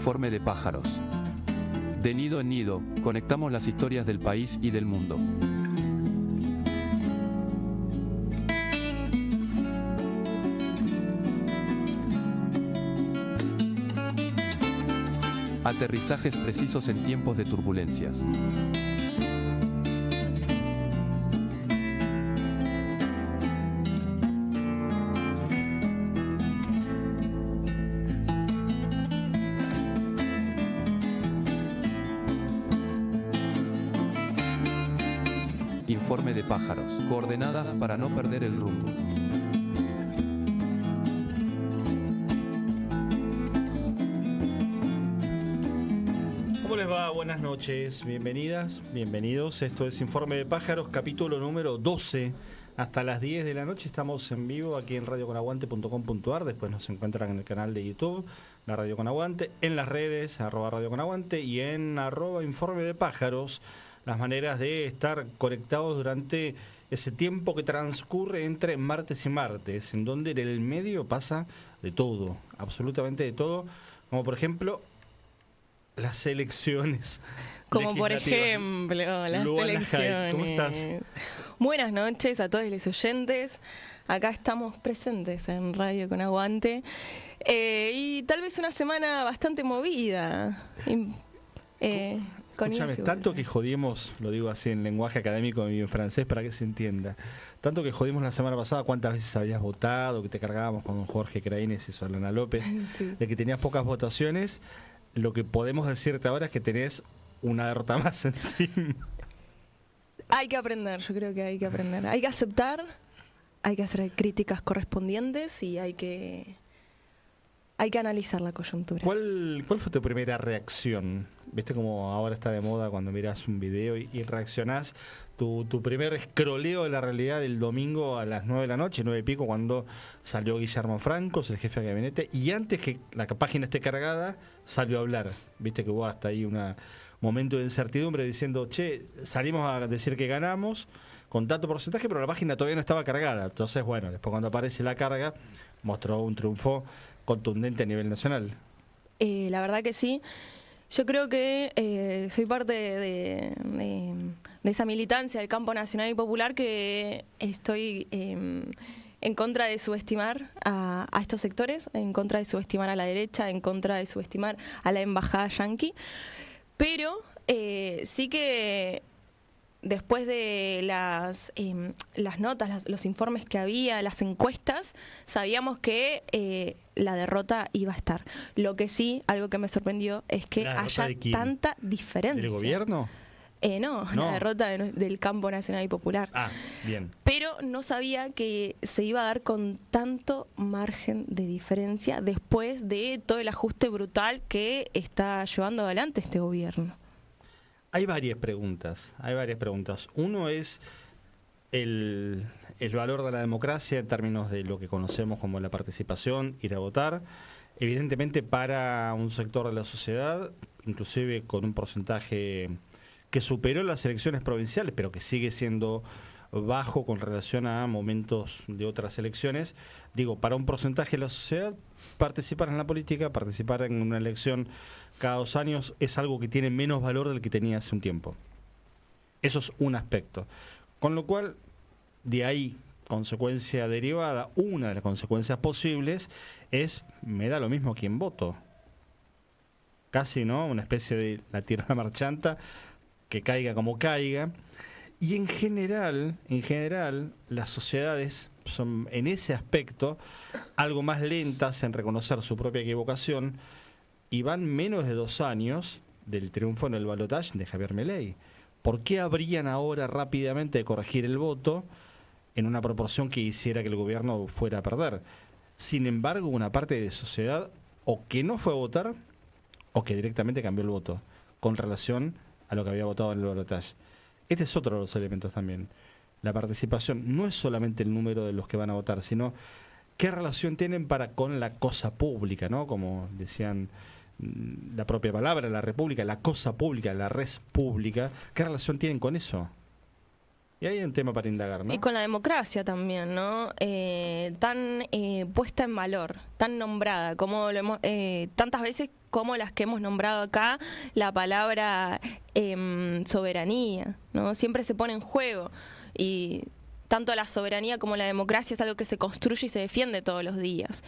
Informe de pájaros. De nido en nido, conectamos las historias del país y del mundo. Aterrizajes precisos en tiempos de turbulencias. Informe de pájaros. Coordenadas para no perder el rumbo. ¿Cómo les va? Buenas noches, bienvenidas, bienvenidos. Esto es Informe de Pájaros, capítulo número 12. Hasta las 10 de la noche estamos en vivo aquí en radioconaguante.com.ar. Después nos encuentran en el canal de YouTube, la Radio Con Aguante, en las redes, @Radio Con Aguante y en @Informe de Pájaros. Las maneras de estar conectados durante ese tiempo que transcurre entre martes y martes, en donde en el medio pasa de todo, absolutamente de todo, como por ejemplo las elecciones. Como por ejemplo, las elecciones. ¿Cómo estás? Buenas noches a todos los oyentes. Acá estamos presentes en Radio Con Aguante. Y tal vez una semana bastante movida. Escúchame, tanto que jodimos, lo digo así en lenguaje académico y en francés para que se entienda, tanto que jodimos la semana pasada cuántas veces habías votado, que te cargábamos con Jorge Craines y Solana López, sí, de que tenías pocas votaciones. Lo que podemos decirte ahora es que tenés una derrota más encima. Hay que aprender, yo creo que hay que aprender. Hay que aceptar, hay que hacer críticas correspondientes y hay que analizar la coyuntura. ¿Cuál fue tu primera reacción? ¿Viste cómo ahora está de moda cuando miras un video y reaccionás? Tu primer escroleo de la realidad del domingo a las 9 de la noche, 9 y pico, cuando salió Guillermo Francos, el jefe de gabinete, y antes que la página esté cargada, salió a hablar. Viste que hubo hasta ahí un momento de incertidumbre diciendo, che, salimos a decir que ganamos con tanto porcentaje, pero la página todavía no estaba cargada. Entonces, bueno, después cuando aparece la carga, mostró un triunfo contundente a nivel nacional. La verdad que sí. Yo creo que soy parte de esa militancia del campo nacional y popular que estoy en contra de subestimar a estos sectores, en contra de subestimar a la derecha, en contra de subestimar a la embajada yanqui. Pero sí que después de las notas, los informes que había, las encuestas, sabíamos que la derrota iba a estar. Lo que sí, algo que me sorprendió, es que haya tanta diferencia. ¿Del gobierno? No, la derrota del campo nacional y popular. Ah, bien. Pero no sabía que se iba a dar con tanto margen de diferencia después de todo el ajuste brutal que está llevando adelante este gobierno. Hay varias preguntas. Uno es el valor de la democracia en términos de lo que conocemos como la participación, ir a votar. Evidentemente para un sector de la sociedad, inclusive con un porcentaje que superó las elecciones provinciales, pero que sigue siendo bajo con relación a momentos de otras elecciones. Digo, para un porcentaje de la sociedad, participar en la política, participar en una elección cada 2 años es algo que tiene menos valor del que tenía hace un tiempo. Eso es un aspecto. Con lo cual, de ahí, consecuencia derivada, una de las consecuencias posibles es, me da lo mismo quién voto. Casi, ¿no? Una especie de la tirana marchanta, que caiga como caiga. Y en general, las sociedades son en ese aspecto algo más lentas en reconocer su propia equivocación y van menos de 2 años del triunfo en el balotaje de Javier Milei. ¿Por qué habrían ahora rápidamente de corregir el voto en una proporción que hiciera que el gobierno fuera a perder? Sin embargo, una parte de sociedad o que no fue a votar o que directamente cambió el voto con relación a lo que había votado en el balotaje. Este es otro de los elementos también. La participación no es solamente el número de los que van a votar, sino qué relación tienen con la cosa pública, ¿no? Como decían la propia palabra, la república, la cosa pública, la res pública. ¿Qué relación tienen con eso? Y ahí hay un tema para indagar, ¿no? Y con la democracia también, ¿no? Tan puesta en valor, tan nombrada, como tantas veces como las que hemos nombrado acá, la palabra soberanía, ¿no? Siempre se pone en juego y tanto la soberanía como la democracia es algo que se construye y se defiende todos los días.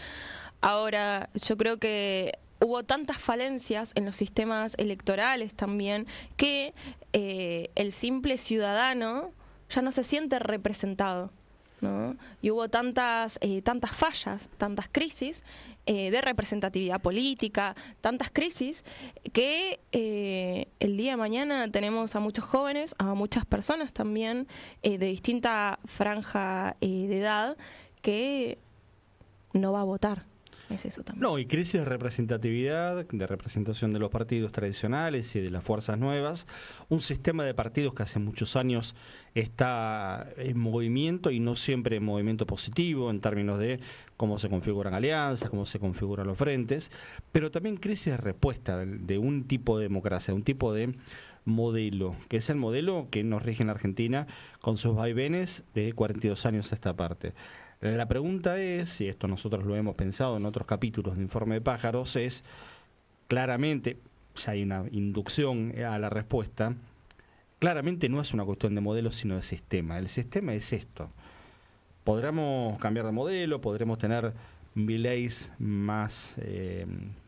Ahora, yo creo que hubo tantas falencias en los sistemas electorales también que el simple ciudadano ya no se siente representado, ¿no? Y hubo tantas fallas, tantas crisis de representatividad política, tantas crisis que el día de mañana tenemos a muchos jóvenes, a muchas personas también de distinta franja de edad que no va a votar. Es eso también. No, y crisis de representatividad, de representación de los partidos tradicionales y de las fuerzas nuevas. Un sistema de partidos que hace muchos años está en movimiento y no siempre en movimiento positivo en términos de cómo se configuran alianzas, cómo se configuran los frentes, pero también crisis de respuesta de un tipo de democracia, un tipo de modelo, que es el modelo que nos rige en Argentina con sus vaivenes de 42 años a esta parte. La pregunta es, y esto nosotros lo hemos pensado en otros capítulos de Informe de Pájaros, es claramente, ya hay una inducción a la respuesta, claramente no es una cuestión de modelo sino de sistema. El sistema es esto. Podremos cambiar de modelo, podremos tener mileys más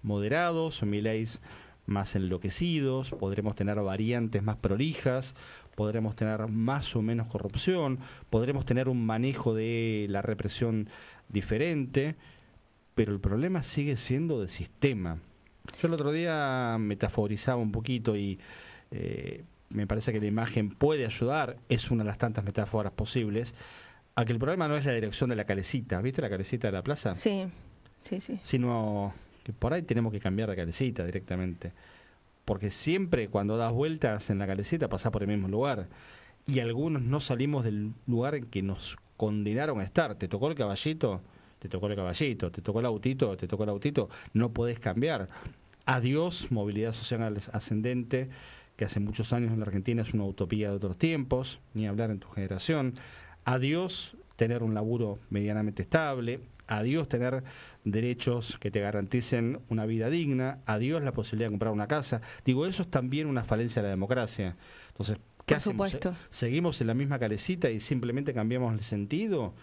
moderados, mileys más enloquecidos, podremos tener variantes más prolijas, podremos tener más o menos corrupción, podremos tener un manejo de la represión diferente, pero el problema sigue siendo de sistema. Yo el otro día metaforizaba un poquito y me parece que la imagen puede ayudar, es una de las tantas metáforas posibles, a que el problema no es la dirección de la calecita. ¿Viste la calecita de la plaza? Sí, sí, sí. Sino que por ahí tenemos que cambiar de calecita directamente. Porque siempre cuando das vueltas en la calecita pasás por el mismo lugar. Y algunos no salimos del lugar en que nos condenaron a estar. ¿Te tocó el caballito? Te tocó el caballito. ¿Te tocó el autito? Te tocó el autito. No podés cambiar. Adiós, movilidad social ascendente, que hace muchos años en la Argentina es una utopía de otros tiempos, ni hablar en tu generación. Adiós, tener un laburo medianamente estable. Adiós, tener derechos que te garanticen una vida digna. Adiós, la posibilidad de comprar una casa. Digo, eso es también una falencia de la democracia. Entonces, ¿qué hacemos? Supuesto. ¿Seguimos en la misma calecita y simplemente cambiamos el sentido?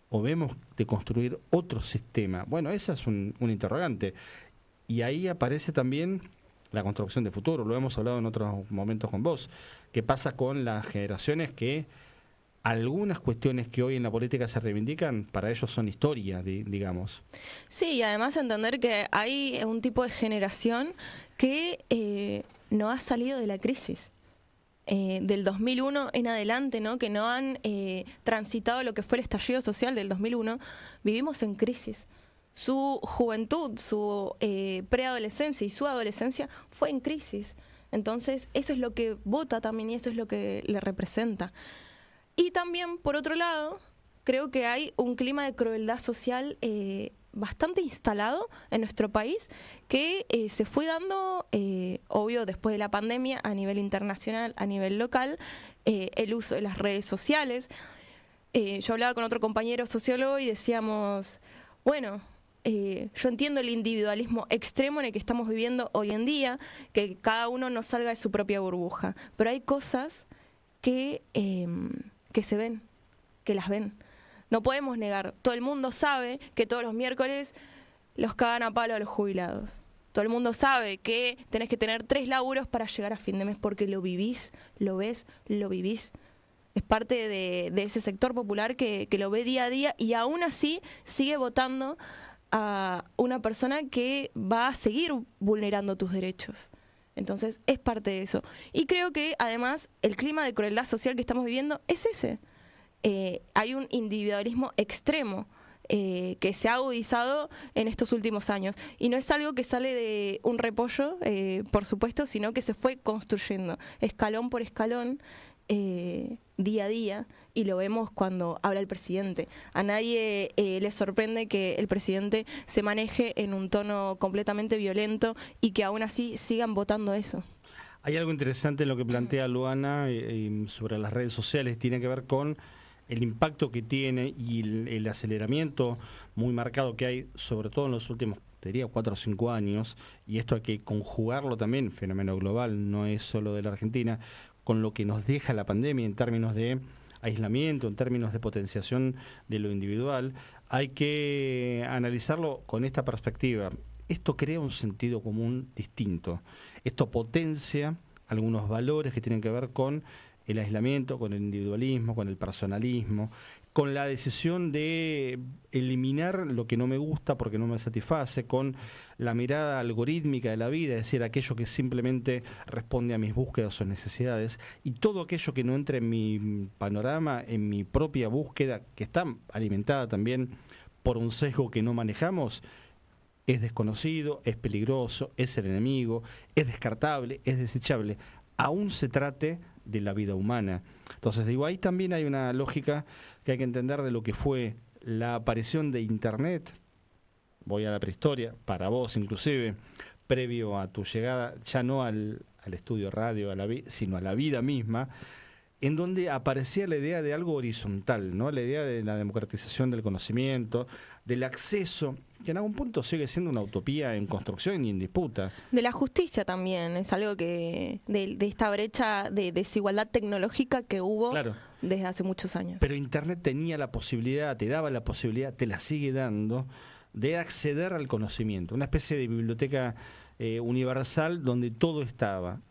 ¿O vemos de construir otro sistema? Bueno, ese es un interrogante. Y ahí aparece también la construcción de futuro. Lo hemos hablado en otros momentos con vos. ¿Qué pasa con las generaciones que algunas cuestiones que hoy en la política se reivindican, para ellos son historia, digamos? Sí, y además entender que hay un tipo de generación que no ha salido de la crisis. Del 2001 en adelante, ¿no? Que no han transitado lo que fue el estallido social del 2001, vivimos en crisis. Su juventud, su preadolescencia y su adolescencia fue en crisis. Entonces, eso es lo que vota también y eso es lo que le representa. Y también, por otro lado, creo que hay un clima de crueldad social bastante instalado en nuestro país que se fue dando, obvio, después de la pandemia, a nivel internacional, a nivel local, el uso de las redes sociales. Yo hablaba con otro compañero sociólogo y decíamos, bueno, yo entiendo el individualismo extremo en el que estamos viviendo hoy en día, que cada uno no salga de su propia burbuja, pero hay cosas que se ven, que las ven. No podemos negar, todo el mundo sabe que todos los miércoles los cagan a palo a los jubilados. Todo el mundo sabe que tenés que tener 3 laburos para llegar a fin de mes porque lo vivís, lo ves, lo vivís. Es parte de ese sector popular que lo ve día a día y aún así sigue votando a una persona que va a seguir vulnerando tus derechos. Entonces, es parte de eso. Y creo que, además, el clima de crueldad social que estamos viviendo es ese. Hay un individualismo extremo que se ha agudizado en estos últimos años. Y no es algo que sale de un repollo, por supuesto, sino que se fue construyendo escalón por escalón, día a día, y lo vemos cuando habla el presidente. A nadie le sorprende que el presidente se maneje en un tono completamente violento y que aún así sigan votando eso. Hay algo interesante en lo que plantea Luana sobre las redes sociales, tiene que ver con el impacto que tiene y el aceleramiento muy marcado que hay, sobre todo en los últimos te diría 4 o 5 años, y esto hay que conjugarlo también, fenómeno global, no es solo de la Argentina, con lo que nos deja la pandemia en términos de aislamiento, en términos de potenciación de lo individual, hay que analizarlo con esta perspectiva. Esto crea un sentido común distinto. Esto potencia algunos valores que tienen que ver con el aislamiento, con el individualismo, con el personalismo, con la decisión de eliminar lo que no me gusta porque no me satisface, con la mirada algorítmica de la vida, es decir, aquello que simplemente responde a mis búsquedas o necesidades, y todo aquello que no entre en mi panorama, en mi propia búsqueda, que está alimentada también por un sesgo que no manejamos, es desconocido, es peligroso, es el enemigo, es descartable, es desechable, aún se trate de la vida humana. Entonces digo, ahí también hay una lógica que hay que entender de lo que fue la aparición de Internet. Voy a la prehistoria, para vos inclusive, previo a tu llegada, ya no al estudio radio, sino a la vida misma, en donde aparecía la idea de algo horizontal, ¿no? La idea de la democratización del conocimiento, del acceso, que en algún punto sigue siendo una utopía en construcción y en disputa. De la justicia también, es algo que de esta brecha de desigualdad tecnológica que hubo Claro. desde hace muchos años. Pero Internet tenía la posibilidad, te daba la posibilidad, te la sigue dando, de acceder al conocimiento, una especie de biblioteca universal donde todo estaba.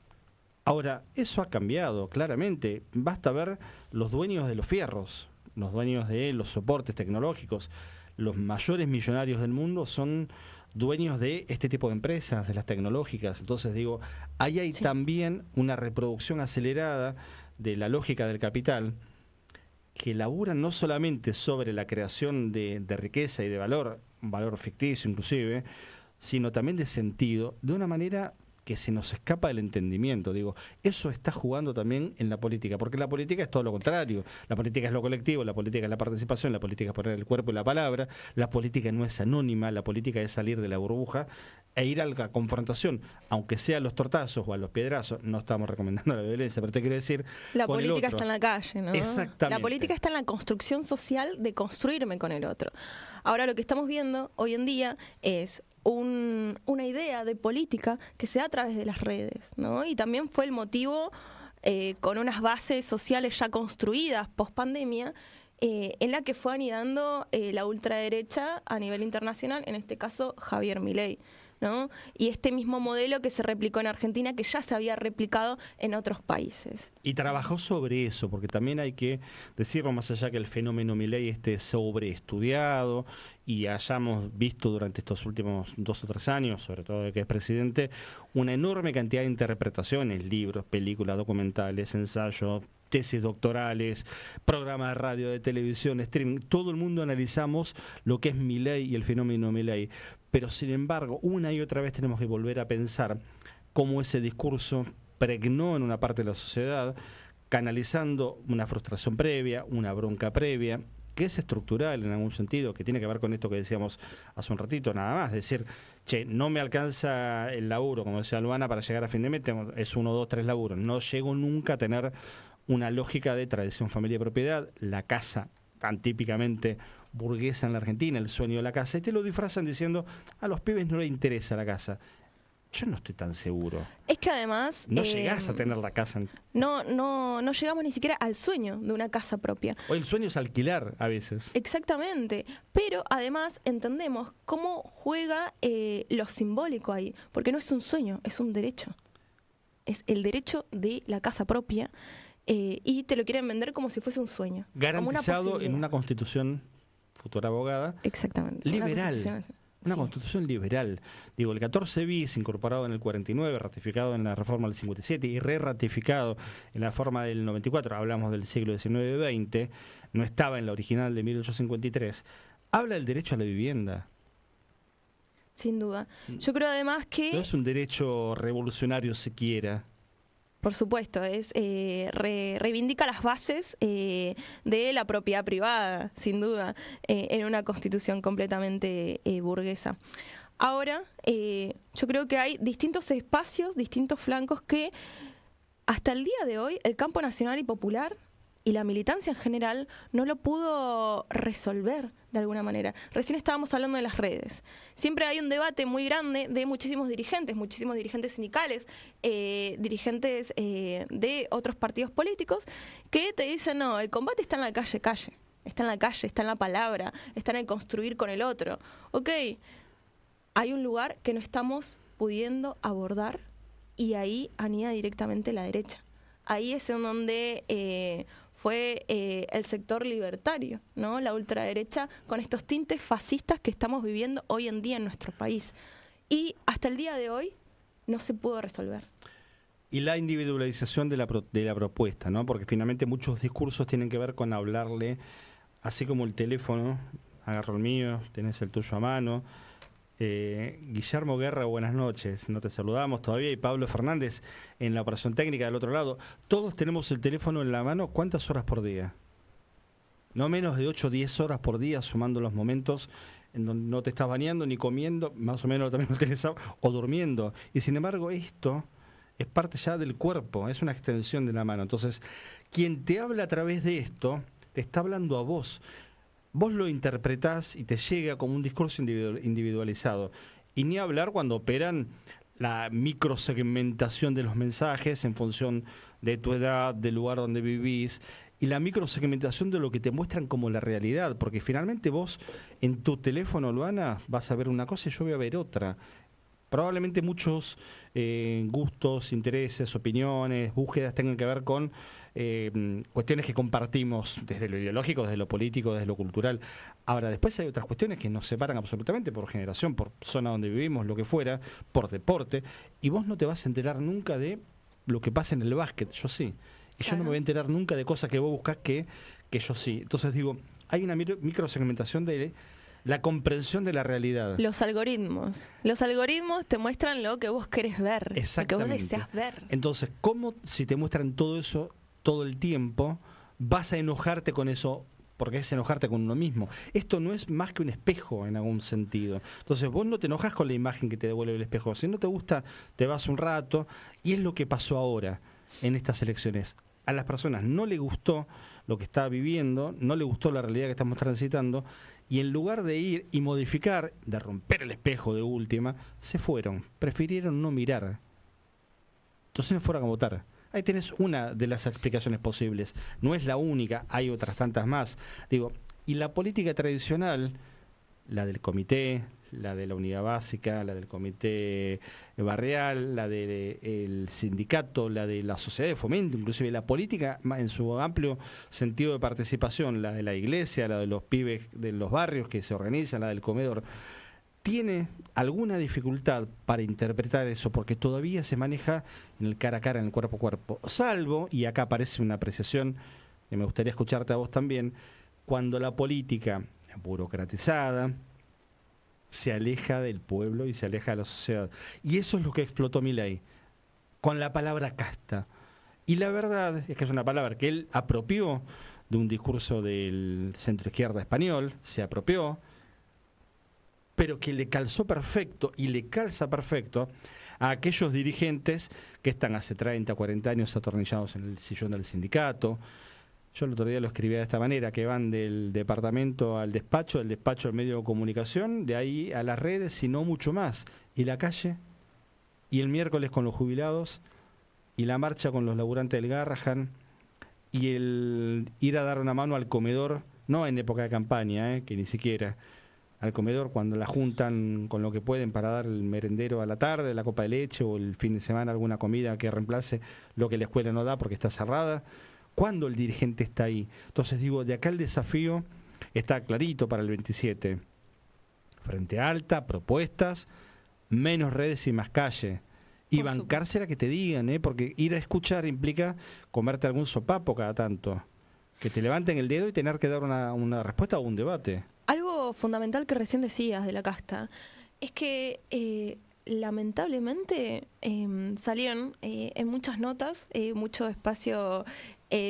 Ahora, eso ha cambiado, claramente. Basta ver los dueños de los fierros, los dueños de los soportes tecnológicos. Los mayores millonarios del mundo son dueños de este tipo de empresas, de las tecnológicas. Entonces digo, ahí hay también una reproducción acelerada de la lógica del capital, que labura no solamente sobre la creación de riqueza y de valor, un valor ficticio inclusive, sino también de sentido, de una manera que se nos escapa del entendimiento. Digo, eso está jugando también en la política, porque la política es todo lo contrario. La política es lo colectivo, la política es la participación, la política es poner el cuerpo y la palabra, la política no es anónima, la política es salir de la burbuja e ir a la confrontación, aunque sea a los tortazos o a los piedrazos. No estamos recomendando la violencia, pero te quiero decir, La con el política otro. está en la calle, ¿no? Exactamente. La política está en la construcción social de construirme con el otro. Ahora lo que estamos viendo hoy en día es una idea de política que se da a través de las redes, ¿no? Y también fue el motivo, con unas bases sociales ya construidas post pandemia, en la que fue anidando la ultraderecha a nivel internacional, en este caso Javier Milei, ¿no? Y este mismo modelo que se replicó en Argentina, que ya se había replicado en otros países. Y trabajó sobre eso, porque también hay que decirlo, más allá que el fenómeno Milei esté sobreestudiado y hayamos visto durante estos últimos 2 o 3 años, sobre todo de que es presidente, una enorme cantidad de interpretaciones, libros, películas, documentales, ensayos, tesis doctorales, programas de radio, de televisión, streaming. Todo el mundo analizamos lo que es Milei y el fenómeno Milei. Pero sin embargo, una y otra vez tenemos que volver a pensar cómo ese discurso pregnó en una parte de la sociedad, canalizando una frustración previa, una bronca previa, que es estructural en algún sentido, que tiene que ver con esto que decíamos hace un ratito, nada más, decir, che, no me alcanza el laburo, como decía Luana, para llegar a fin de mes, es 1, 2, 3 laburos, no llego nunca a tener una lógica de tradición, familia y propiedad, la casa tan típicamente burguesa en la Argentina, el sueño de la casa, y te lo disfrazan diciendo, a los pibes no les interesa la casa. Yo no estoy tan seguro. Es que además... No llegás a tener la casa. No llegamos ni siquiera al sueño de una casa propia. O el sueño es alquilar a veces. Exactamente, pero además entendemos cómo juega lo simbólico ahí, porque no es un sueño, es un derecho. Es el derecho de la casa propia, y te lo quieren vender como si fuese un sueño. Garantizado en una constitución, futura abogada, exactamente, liberal. Una constitución liberal. Digo, el 14 bis, incorporado en el 49, ratificado en la reforma del 57 y re-ratificado en la reforma del 94, hablamos del siglo XIX-XX, no estaba en la original de 1853, habla del derecho a la vivienda. Sin duda. Yo creo además que... No es un derecho revolucionario siquiera. Por supuesto, reivindica las bases de la propiedad privada, sin duda, en una constitución completamente burguesa. Ahora, yo creo que hay distintos espacios, distintos flancos que hasta el día de hoy el campo nacional y popular y la militancia en general no lo pudo resolver de alguna manera. Recién estábamos hablando de las redes. Siempre hay un debate muy grande de muchísimos dirigentes sindicales, dirigentes de otros partidos políticos, que te dicen, no, el combate está en la calle, está en la calle, está en la palabra, está en el construir con el otro. Ok, hay un lugar que no estamos pudiendo abordar y ahí anida directamente la derecha. Ahí es en donde fue el sector libertario, ¿no? La ultraderecha, con estos tintes fascistas que estamos viviendo hoy en día en nuestro país. Y hasta el día de hoy no se pudo resolver. Y la individualización de la propuesta, ¿no? Porque finalmente muchos discursos tienen que ver con hablarle, así como el teléfono, agarro el mío, tenés el tuyo a mano. Guillermo Guerra, buenas noches, no te saludamos todavía, y Pablo Fernández en la operación técnica del otro lado. Todos tenemos el teléfono en la mano. ¿Cuántas horas por día? No menos de 8 o 10 horas por día, sumando los momentos en donde no te estás bañando ni comiendo, más o menos también lo tenés, o durmiendo. Y sin embargo esto es parte ya del cuerpo, es una extensión de la mano. Entonces, quien te habla a través de esto, te está hablando a vos. Vos lo interpretás y te llega como un discurso individualizado. Y ni hablar cuando operan la microsegmentación de los mensajes en función de tu edad, del lugar donde vivís, y la microsegmentación de lo que te muestran como la realidad. Porque finalmente vos en tu teléfono, Luana, vas a ver una cosa y yo voy a ver otra. Probablemente muchos gustos, intereses, opiniones, búsquedas tengan que ver con cuestiones que compartimos desde lo ideológico, desde lo político, desde lo cultural. Ahora, después hay otras cuestiones que nos separan absolutamente por generación, por zona donde vivimos, lo que fuera, por deporte, y vos no te vas a enterar nunca de lo que pasa en el básquet, yo sí. Y yo no me voy a enterar nunca de cosas que vos buscás que yo sí. Entonces digo, hay una microsegmentación de la comprensión de la realidad. Los algoritmos te muestran lo que vos querés ver, lo que vos deseas ver. Entonces, ¿cómo si te muestran todo eso todo el tiempo, vas a enojarte con eso? Porque es enojarte con uno mismo. Esto no es más que un espejo en algún sentido. Entonces vos no te enojas con la imagen que te devuelve el espejo. Si no te gusta, te vas un rato. Y es lo que pasó ahora en estas elecciones. A las personas no les gustó lo que está viviendo, no les gustó la realidad que estamos transitando, y en lugar de ir y modificar, de romper el espejo de última, se fueron. Prefirieron no mirar. Entonces no fueron a votar. Ahí tenés una de las explicaciones posibles. No es la única, hay otras tantas más. Digo, y la política tradicional, la del comité, la de la unidad básica, la del comité barrial, la del sindicato, la de la sociedad de fomento, inclusive la política en su amplio sentido de participación, la de la iglesia, la de los pibes de los barrios que se organizan, la del comedor, tiene alguna dificultad para interpretar eso, porque todavía se maneja en el cara a cara, en el cuerpo a cuerpo. Salvo, y acá aparece una apreciación que me gustaría escucharte a vos también, cuando la política burocratizada se aleja del pueblo y se aleja de la sociedad. Y eso es lo que explotó Milei, con la palabra casta. Y la verdad es que es una palabra que él apropió de un discurso del centro-izquierda español, se apropió, pero que le calzó perfecto y le calza perfecto a aquellos dirigentes que están hace 30, 40 años atornillados en el sillón del sindicato. Yo el otro día lo escribía de esta manera, que van del departamento al despacho, del despacho al medio de comunicación, de ahí a las redes y no mucho más. Y la calle, y el miércoles con los jubilados, y la marcha con los laburantes del Garrahan, y el ir a dar una mano al comedor, no en época de campaña, que ni siquiera, al comedor cuando la juntan con lo que pueden para dar el merendero a la tarde, la copa de leche o el fin de semana alguna comida que reemplace lo que la escuela no da porque está cerrada. ¿Cuándo el dirigente está ahí? Entonces digo, de acá el desafío está clarito para el 27. Frente alta, propuestas, menos redes y más calle. Y bancársela que te digan, porque ir a escuchar implica comerte algún sopapo cada tanto. Que te levanten el dedo y tener que dar una respuesta o un debate. Algo fundamental que recién decías de la casta es que lamentablemente salieron en muchas notas, mucho espacio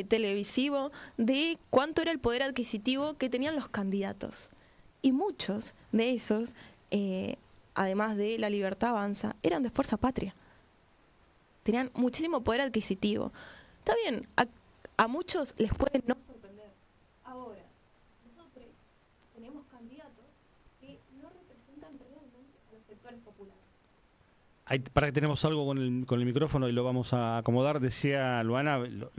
televisivo, de cuánto era el poder adquisitivo que tenían los candidatos. Y muchos de esos, además de La Libertad Avanza, eran de Fuerza Patria. Tenían muchísimo poder adquisitivo. Está bien, a muchos les puede no sorprender. Ahora, nosotros tenemos candidatos que no representan realmente a los sectores populares. Para que tenemos algo con el micrófono y lo vamos a acomodar, decía Luana, lo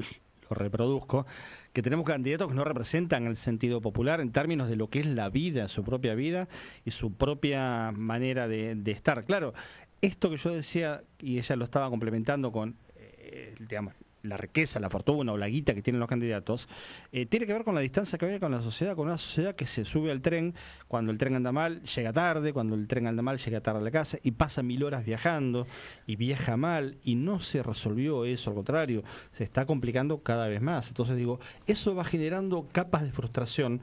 reproduzco, que tenemos candidatos que no representan el sentido popular en términos de lo que es la vida, su propia vida y su propia manera de estar. Claro, esto que yo decía, y ella lo estaba complementando con, digamos, la riqueza, la fortuna o la guita que tienen los candidatos, tiene que ver con la distancia que hay con la sociedad, con una sociedad que se sube al tren, cuando el tren anda mal, llega tarde, cuando el tren anda mal, llega tarde a la casa, y pasa 1000 horas viajando, y viaja mal, y no se resolvió eso, al contrario, se está complicando cada vez más. Entonces digo, eso va generando capas de frustración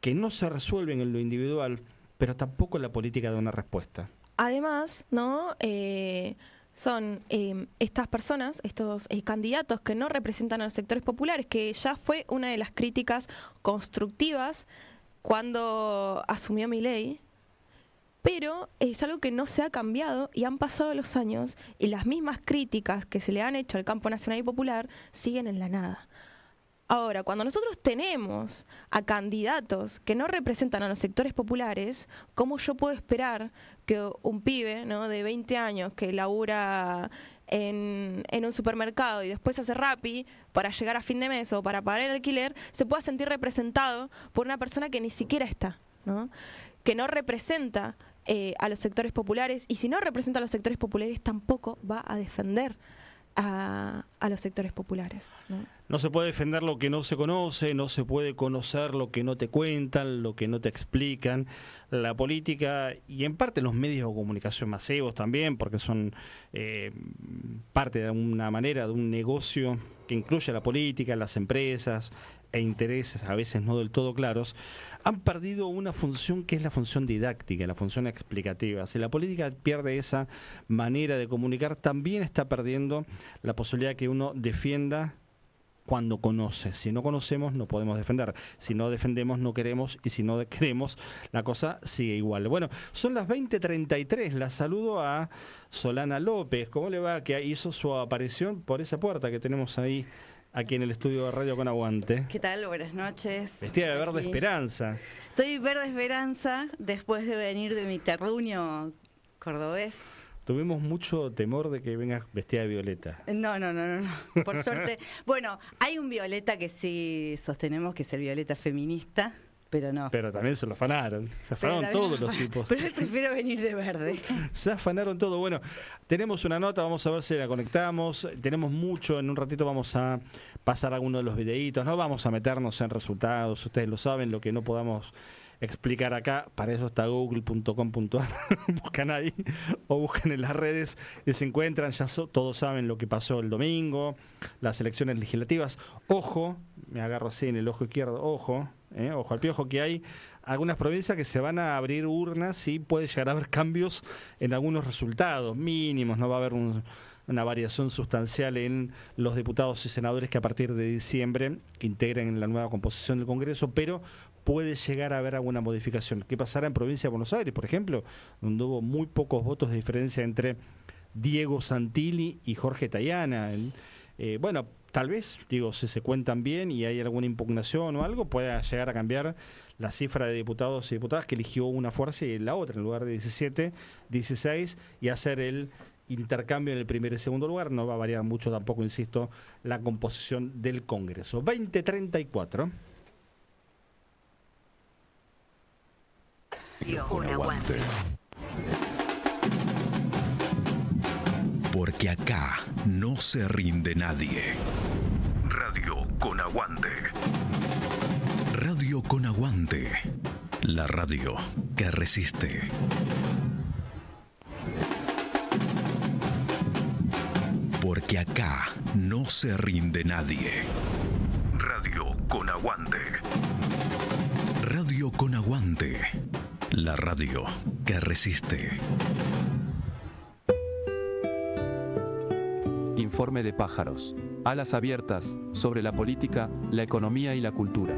que no se resuelven en lo individual, pero tampoco en la política da una respuesta. Además, ¿no? Son estas personas, estos candidatos que no representan a los sectores populares, que ya fue una de las críticas constructivas cuando asumió Milei, pero es algo que no se ha cambiado y han pasado los años y las mismas críticas que se le han hecho al campo nacional y popular siguen en la nada. Ahora, cuando nosotros tenemos a candidatos que no representan a los sectores populares, ¿cómo yo puedo esperar que un pibe, ¿no?, de 20 años que labura en un supermercado y después hace Rappi para llegar a fin de mes o para pagar el alquiler, se pueda sentir representado por una persona que ni siquiera está, ¿no?, que no representa a los sectores populares, y si no representa a los sectores populares tampoco va a defender a los sectores populares, ¿no? No se puede defender lo que no se conoce, no se puede conocer lo que no te cuentan, lo que no te explican. La política, y en parte los medios de comunicación masivos también, porque son parte de alguna manera de un negocio que incluye a la política, las empresas e intereses a veces no del todo claros, han perdido una función que es la función didáctica, la función explicativa. Si la política pierde esa manera de comunicar, también está perdiendo la posibilidad de que uno defienda cuando conoce. Si no conocemos, no podemos defender. Si no defendemos, no queremos. Y si no queremos, la cosa sigue igual. Bueno, son las 20:33. La saludo a Solana López. ¿Cómo le va? Que hizo su aparición por esa puerta que tenemos ahí, aquí en el estudio de Radio Con Aguante. ¿Qué tal? Buenas noches. Vestida de verde Aquí. Esperanza. Estoy verde esperanza después de venir de mi terruño cordobés. Tuvimos mucho temor de que vengas vestida de violeta. No. Por suerte. Bueno, hay un violeta que sí sostenemos, que es el violeta feminista, pero no. Pero también se lo afanaron. Se afanaron todos los tipos. Pero prefiero venir de verde. Se afanaron todo. Bueno, tenemos una nota, vamos a ver si la conectamos. Tenemos mucho, en un ratito vamos a pasar algunos de los videitos. No vamos a meternos en resultados, ustedes lo saben, lo que no podamos explicar acá, para eso está google.com.ar. Buscan ahí o buscan en las redes y se encuentran, ya todos saben lo que pasó el domingo, las elecciones legislativas. Ojo, me agarro así en el ojo izquierdo, ojo al piojo, que hay algunas provincias que se van a abrir urnas y puede llegar a haber cambios en algunos resultados mínimos, no va a haber una variación sustancial en los diputados y senadores que a partir de diciembre que integren la nueva composición del Congreso, pero puede llegar a haber alguna modificación. ¿Qué pasará en provincia de Buenos Aires, por ejemplo, donde hubo muy pocos votos de diferencia entre Diego Santilli y Jorge Tayana? Bueno, tal vez, digo, si se cuentan bien y hay alguna impugnación o algo, pueda llegar a cambiar la cifra de diputados y diputadas que eligió una fuerza y la otra, en lugar de 17, 16, y hacer el intercambio en el primer y segundo lugar. No va a variar mucho tampoco, insisto, la composición del Congreso. 20:34. Con Aguante. Porque acá no se rinde nadie. Radio Con Aguante. Radio Con Aguante. La radio que resiste. Porque acá no se rinde nadie. Radio Con Aguante. Radio Con Aguante. La radio que resiste. Informe de pájaros. Alas abiertas sobre la política, la economía y la cultura.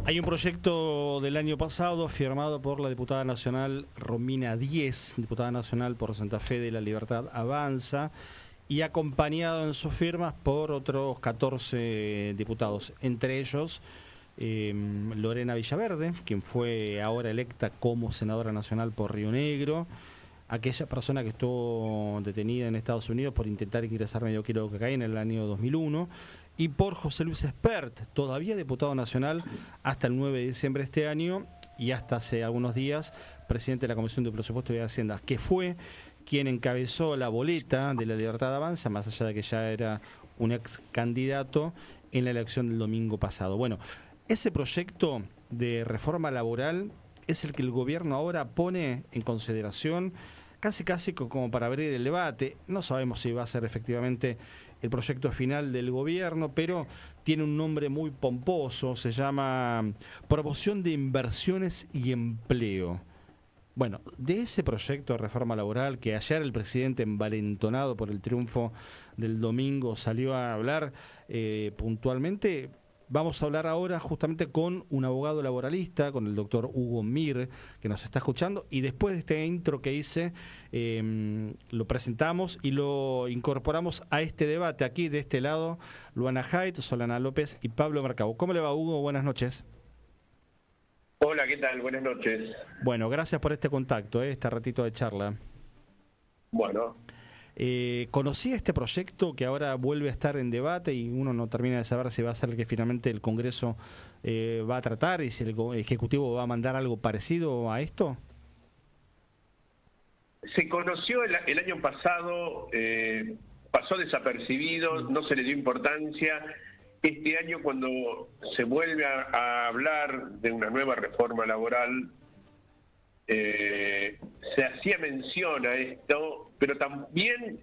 Hay un proyecto del año pasado firmado por la diputada nacional Romina Díez, diputada nacional por Santa Fe de la Libertad Avanza, y acompañado en sus firmas por otros 14 diputados, entre ellos Lorena Villaverde, quien fue ahora electa como senadora nacional por Río Negro, aquella persona que estuvo detenida en Estados Unidos por intentar ingresar medio kilo de cocaína en el año 2001, y por José Luis Espert, todavía diputado nacional hasta el 9 de diciembre de este año y hasta hace algunos días presidente de la Comisión de Presupuesto y de Hacienda, que fue quien encabezó la boleta de la Libertad Avanza, más allá de que ya era un ex candidato en la elección del domingo pasado. Bueno, ese proyecto de reforma laboral es el que el gobierno ahora pone en consideración, casi como para abrir el debate. No sabemos si va a ser efectivamente el proyecto final del gobierno, pero tiene un nombre muy pomposo, se llama Promoción de Inversiones y Empleo. Bueno, de ese proyecto de reforma laboral que ayer el presidente, envalentonado por el triunfo del domingo, salió a hablar puntualmente. Vamos a hablar ahora justamente con un abogado laboralista, con el doctor Hugo Mir, que nos está escuchando, y después de este intro que hice, lo presentamos y lo incorporamos a este debate. Aquí de este lado, Luana Haidt, Solana López y Pablo Mercado. ¿Cómo le va, Hugo? Buenas noches. Hola, ¿qué tal? Buenas noches. Bueno, gracias por este contacto, este ratito de charla. Bueno. Conocí este proyecto que ahora vuelve a estar en debate y uno no termina de saber si va a ser el que finalmente el Congreso va a tratar y si el Ejecutivo va a mandar algo parecido a esto. Se conoció el año pasado, pasó desapercibido, no se le dio importancia. Este año, cuando se vuelve a hablar de una nueva reforma laboral, se hacía mención a esto, pero también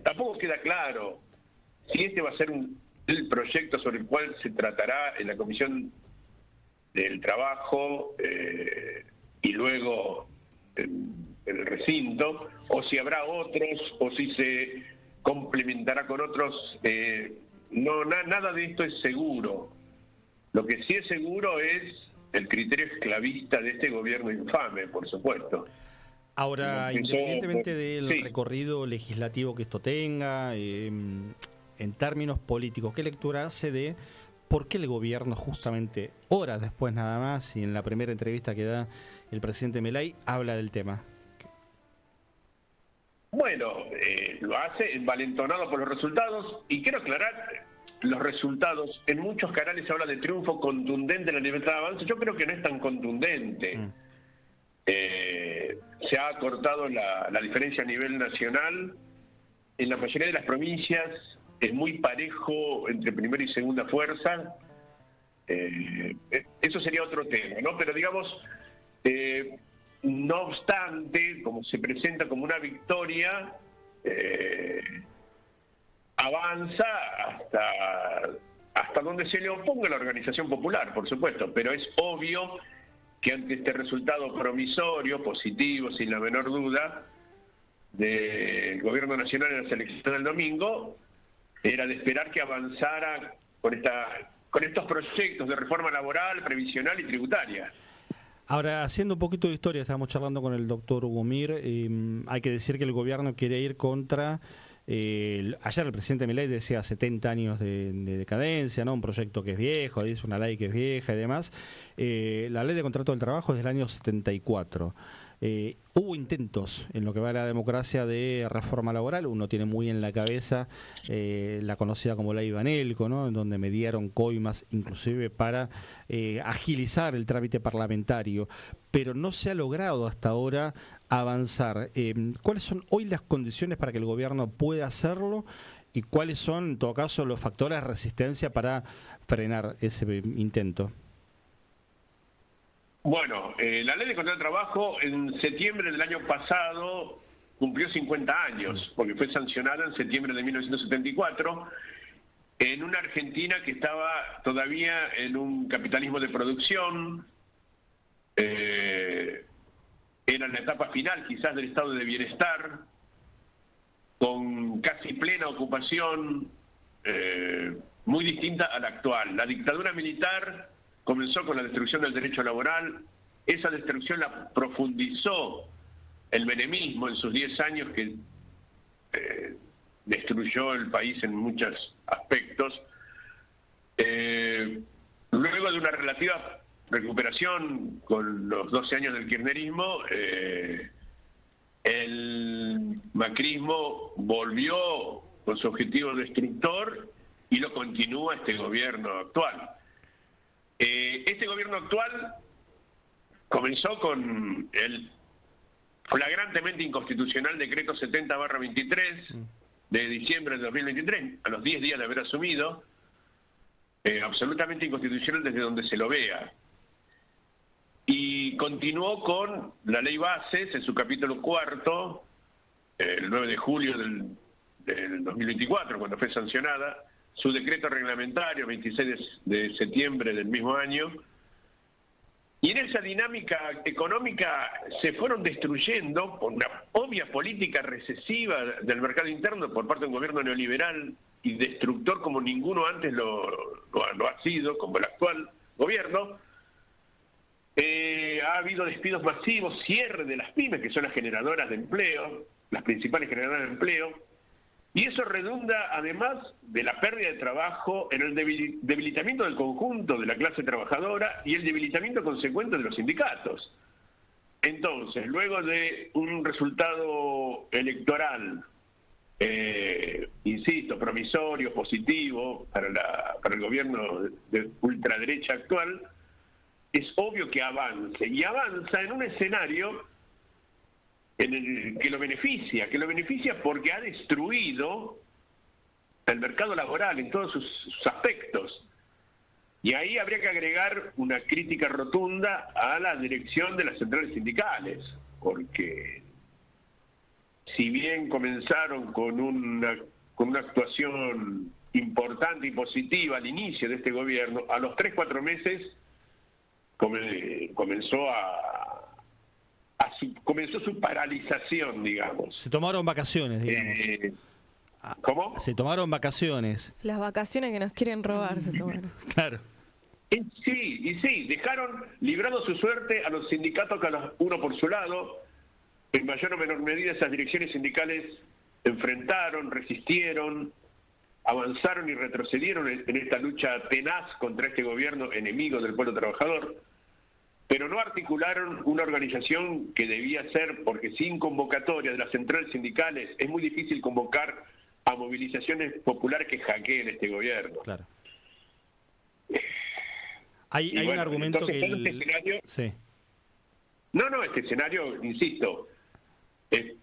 tampoco queda claro si este va a ser el proyecto sobre el cual se tratará en la Comisión del Trabajo y luego en el recinto, o si habrá otros, o si se complementará con otros. Nada de esto es seguro. Lo que sí es seguro es el criterio esclavista de este gobierno infame, por supuesto. Ahora, independientemente del recorrido legislativo que esto tenga, en términos políticos, ¿qué lectura hace de por qué el gobierno, justamente horas después nada más, y en la primera entrevista que da el presidente Milei, habla del tema? Bueno, lo hace envalentonado por los resultados, y quiero aclarar los resultados. En muchos canales se habla de triunfo contundente en la Libertad de Avanza. Yo creo que no es tan contundente. Se ha acortado la diferencia a nivel nacional. En la mayoría de las provincias es muy parejo entre primera y segunda fuerza. Eso sería otro tema, ¿no? Pero digamos, no obstante, como se presenta como una victoria, avanza hasta donde se le oponga la organización popular, por supuesto, pero es obvio que ante este resultado promisorio, positivo, sin la menor duda, del gobierno nacional en las elecciones del domingo, era de esperar que avanzara con estos proyectos de reforma laboral, previsional y tributaria. Ahora, haciendo un poquito de historia, estábamos charlando con el doctor Hugo Mir, hay que decir que el gobierno quiere ir contra... ayer el presidente Milei decía 70 años de decadencia, ¿no? Un proyecto que es viejo, dice una ley que es vieja y demás. La ley de contrato del trabajo es del año 74. Hubo intentos en lo que va a la democracia de reforma laboral. Uno tiene muy en la cabeza la conocida como ley Banelco, ¿no? En donde mediaron coimas inclusive para agilizar el trámite parlamentario, pero no se ha logrado hasta ahora avanzar. ¿Cuáles son hoy las condiciones para que el gobierno pueda hacerlo y cuáles son, en todo caso, los factores de resistencia para frenar ese intento? Bueno, la ley de contrato de trabajo en septiembre del año pasado cumplió 50 años, porque fue sancionada en septiembre de 1974, en una Argentina que estaba todavía en un capitalismo de producción. Era la etapa final quizás del estado de bienestar, con casi plena ocupación, muy distinta a la actual. La dictadura militar comenzó con la destrucción del derecho laboral. Esa destrucción la profundizó el menemismo en sus 10 años, que destruyó el país en muchos aspectos. Luego de una relativa recuperación con los 12 años del kirchnerismo, el macrismo volvió con su objetivo destructor y lo continúa este gobierno actual. Este gobierno actual comenzó con el flagrantemente inconstitucional decreto 70/23 de diciembre de 2023, a los 10 días de haber asumido, absolutamente inconstitucional desde donde se lo vea. Y continuó con la ley bases en su capítulo 4, el 9 de julio del 2024, cuando fue sancionada, su decreto reglamentario, 26 de septiembre del mismo año. Y en esa dinámica económica se fueron destruyendo por una obvia política recesiva del mercado interno por parte de un gobierno neoliberal y destructor como ninguno antes lo ha sido, como el actual gobierno. Ha habido despidos masivos, cierre de las pymes, que son las generadoras de empleo, las principales generadoras de empleo, y eso redunda, además de la pérdida de trabajo, en el debilitamiento del conjunto de la clase trabajadora y el debilitamiento consecuente de los sindicatos. Entonces, luego de un resultado electoral, insisto, promisorio, positivo para el gobierno de ultraderecha actual, es obvio que avance, y avanza en un escenario en el que lo beneficia porque ha destruido el mercado laboral en todos sus aspectos. Y ahí habría que agregar una crítica rotunda a la dirección de las centrales sindicales, porque si bien comenzaron con una actuación importante y positiva al inicio de este gobierno, a los 3-4 meses comenzó su paralización, digamos. Se tomaron vacaciones, digamos. ¿Cómo? Se tomaron vacaciones. Las vacaciones que nos quieren robar se tomaron. Claro. Sí, dejaron librando su suerte a los sindicatos, cada uno por su lado. En mayor o menor medida esas direcciones sindicales enfrentaron, resistieron, avanzaron y retrocedieron en esta lucha tenaz contra este gobierno enemigo del pueblo trabajador, pero no articularon una organización que debía ser, porque sin convocatoria de las centrales sindicales es muy difícil convocar a movilizaciones populares que hackeen este gobierno. Claro. Hay bueno, un argumento entonces, que... este escenario, sí. Este escenario, insisto, es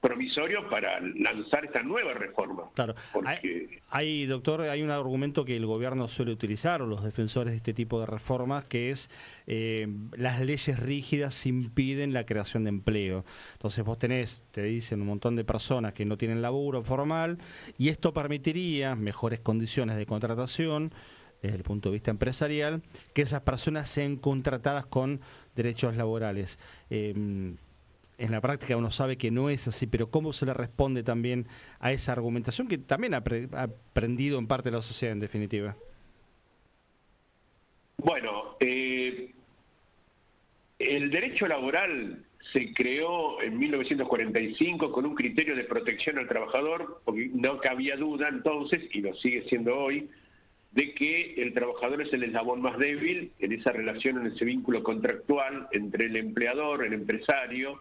promisorio para lanzar esta nueva reforma. Claro. Porque... Doctor, hay un argumento que el gobierno suele utilizar, o los defensores de este tipo de reformas, que es las leyes rígidas impiden la creación de empleo. Entonces vos te dicen un montón de personas que no tienen laburo formal, y esto permitiría mejores condiciones de contratación desde el punto de vista empresarial, que esas personas sean contratadas con derechos laborales. En la práctica uno sabe que no es así, pero ¿cómo se le responde también a esa argumentación que también ha aprendido en parte la sociedad, en definitiva? Bueno, el derecho laboral se creó en 1945 con un criterio de protección al trabajador, porque no cabía duda entonces, y lo sigue siendo hoy, de que el trabajador es el eslabón más débil en esa relación, en ese vínculo contractual entre el empleador, el empresario,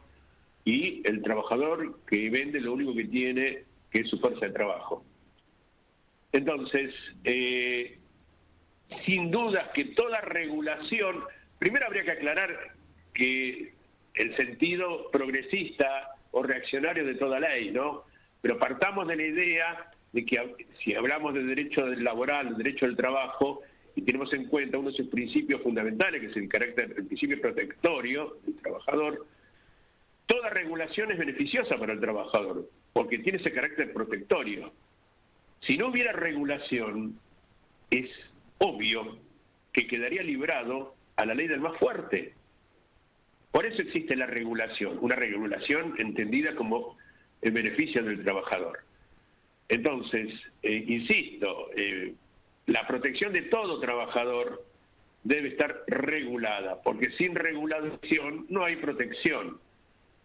y el trabajador que vende lo único que tiene, que es su fuerza de trabajo. Entonces, sin duda que toda regulación, primero habría que aclarar que el sentido progresista o reaccionario de toda ley, ¿no? Pero partamos de la idea de que si hablamos de derecho laboral, derecho del trabajo, y tenemos en cuenta uno de sus principios fundamentales, que es el principio protectorio del trabajador, toda regulación es beneficiosa para el trabajador, porque tiene ese carácter protectorio. Si no hubiera regulación, es obvio que quedaría librado a la ley del más fuerte. Por eso existe la regulación, una regulación entendida como el beneficio del trabajador. Entonces, insisto, la protección de todo trabajador debe estar regulada, porque sin regulación no hay protección.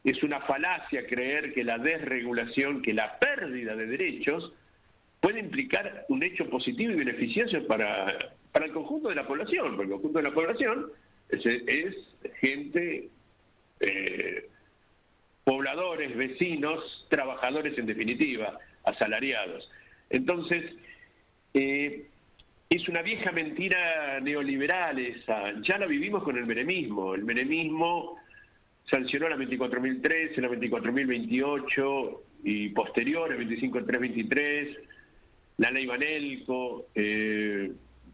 es una falacia creer que la desregulación, que la pérdida de derechos puede implicar un hecho positivo y beneficioso para el conjunto de la población, porque el conjunto de la población es gente, pobladores, vecinos, trabajadores en definitiva, asalariados. Entonces, es una vieja mentira neoliberal esa, ya la vivimos con el menemismo. El menemismo sancionó la 24.013, la 24.028 y posteriores, 25.323, la ley Banelco,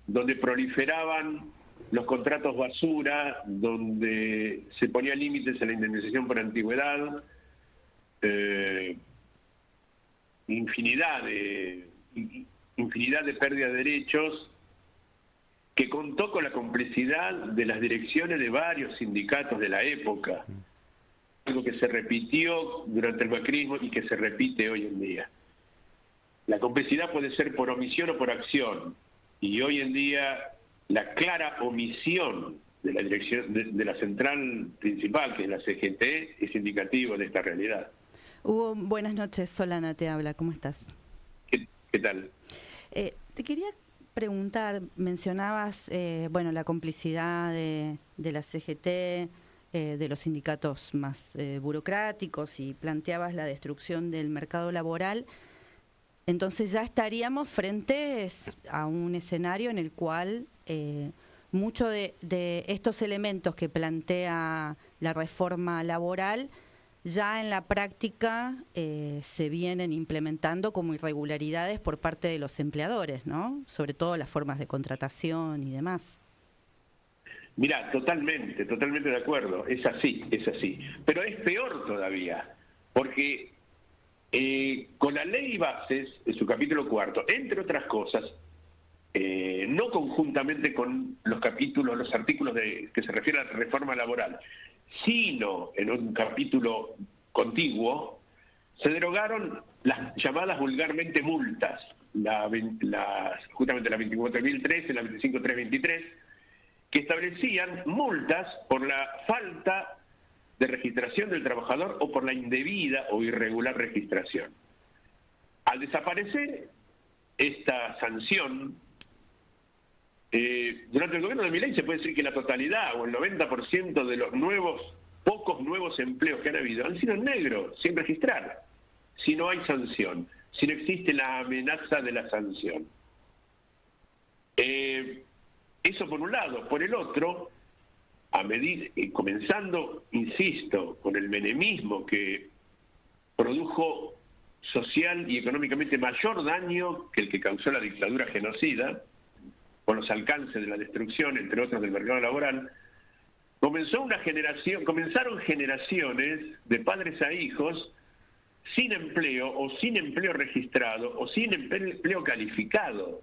donde proliferaban los contratos basura, donde se ponía límites a la indemnización por antigüedad, infinidad de pérdida de derechos, que contó con la complicidad de las direcciones de varios sindicatos de la época, algo que se repitió durante el macrismo y que se repite hoy en día. La complicidad puede ser por omisión o por acción, y hoy en día la clara omisión de la dirección de la central principal, que es la CGT, es indicativo de esta realidad. Hugo, buenas noches. Solana te habla. ¿Cómo estás? ¿Qué tal? Te quería preguntar, mencionabas la complicidad de la CGT, de los sindicatos más burocráticos, y planteabas la destrucción del mercado laboral. Entonces ya estaríamos frente a un escenario en el cual muchos de estos elementos que plantea la reforma laboral ya en la práctica se vienen implementando como irregularidades por parte de los empleadores, ¿no? Sobre todo las formas de contratación y demás. Mira, totalmente de acuerdo, es así. Pero es peor todavía, porque con la ley bases, en su capítulo 4, entre otras cosas, no conjuntamente con los artículos que se refieren a la reforma laboral, sino en un capítulo contiguo, se derogaron las llamadas vulgarmente multas, justamente la 24.013 y la 25.323, que establecían multas por la falta de registración del trabajador o por la indebida o irregular registración. Al desaparecer esta sanción, durante el gobierno de Milei se puede decir que la totalidad o el 90% de los pocos nuevos empleos que han habido han sido en negro, sin registrar, si no hay sanción, si no existe la amenaza de la sanción. Eso por un lado. Por el otro, comenzando, insisto, con el menemismo, que produjo social y económicamente mayor daño que el que causó la dictadura genocida, con los alcances de la destrucción, entre otros, del mercado laboral, comenzaron generaciones de padres a hijos sin empleo, o sin empleo registrado, o sin empleo calificado.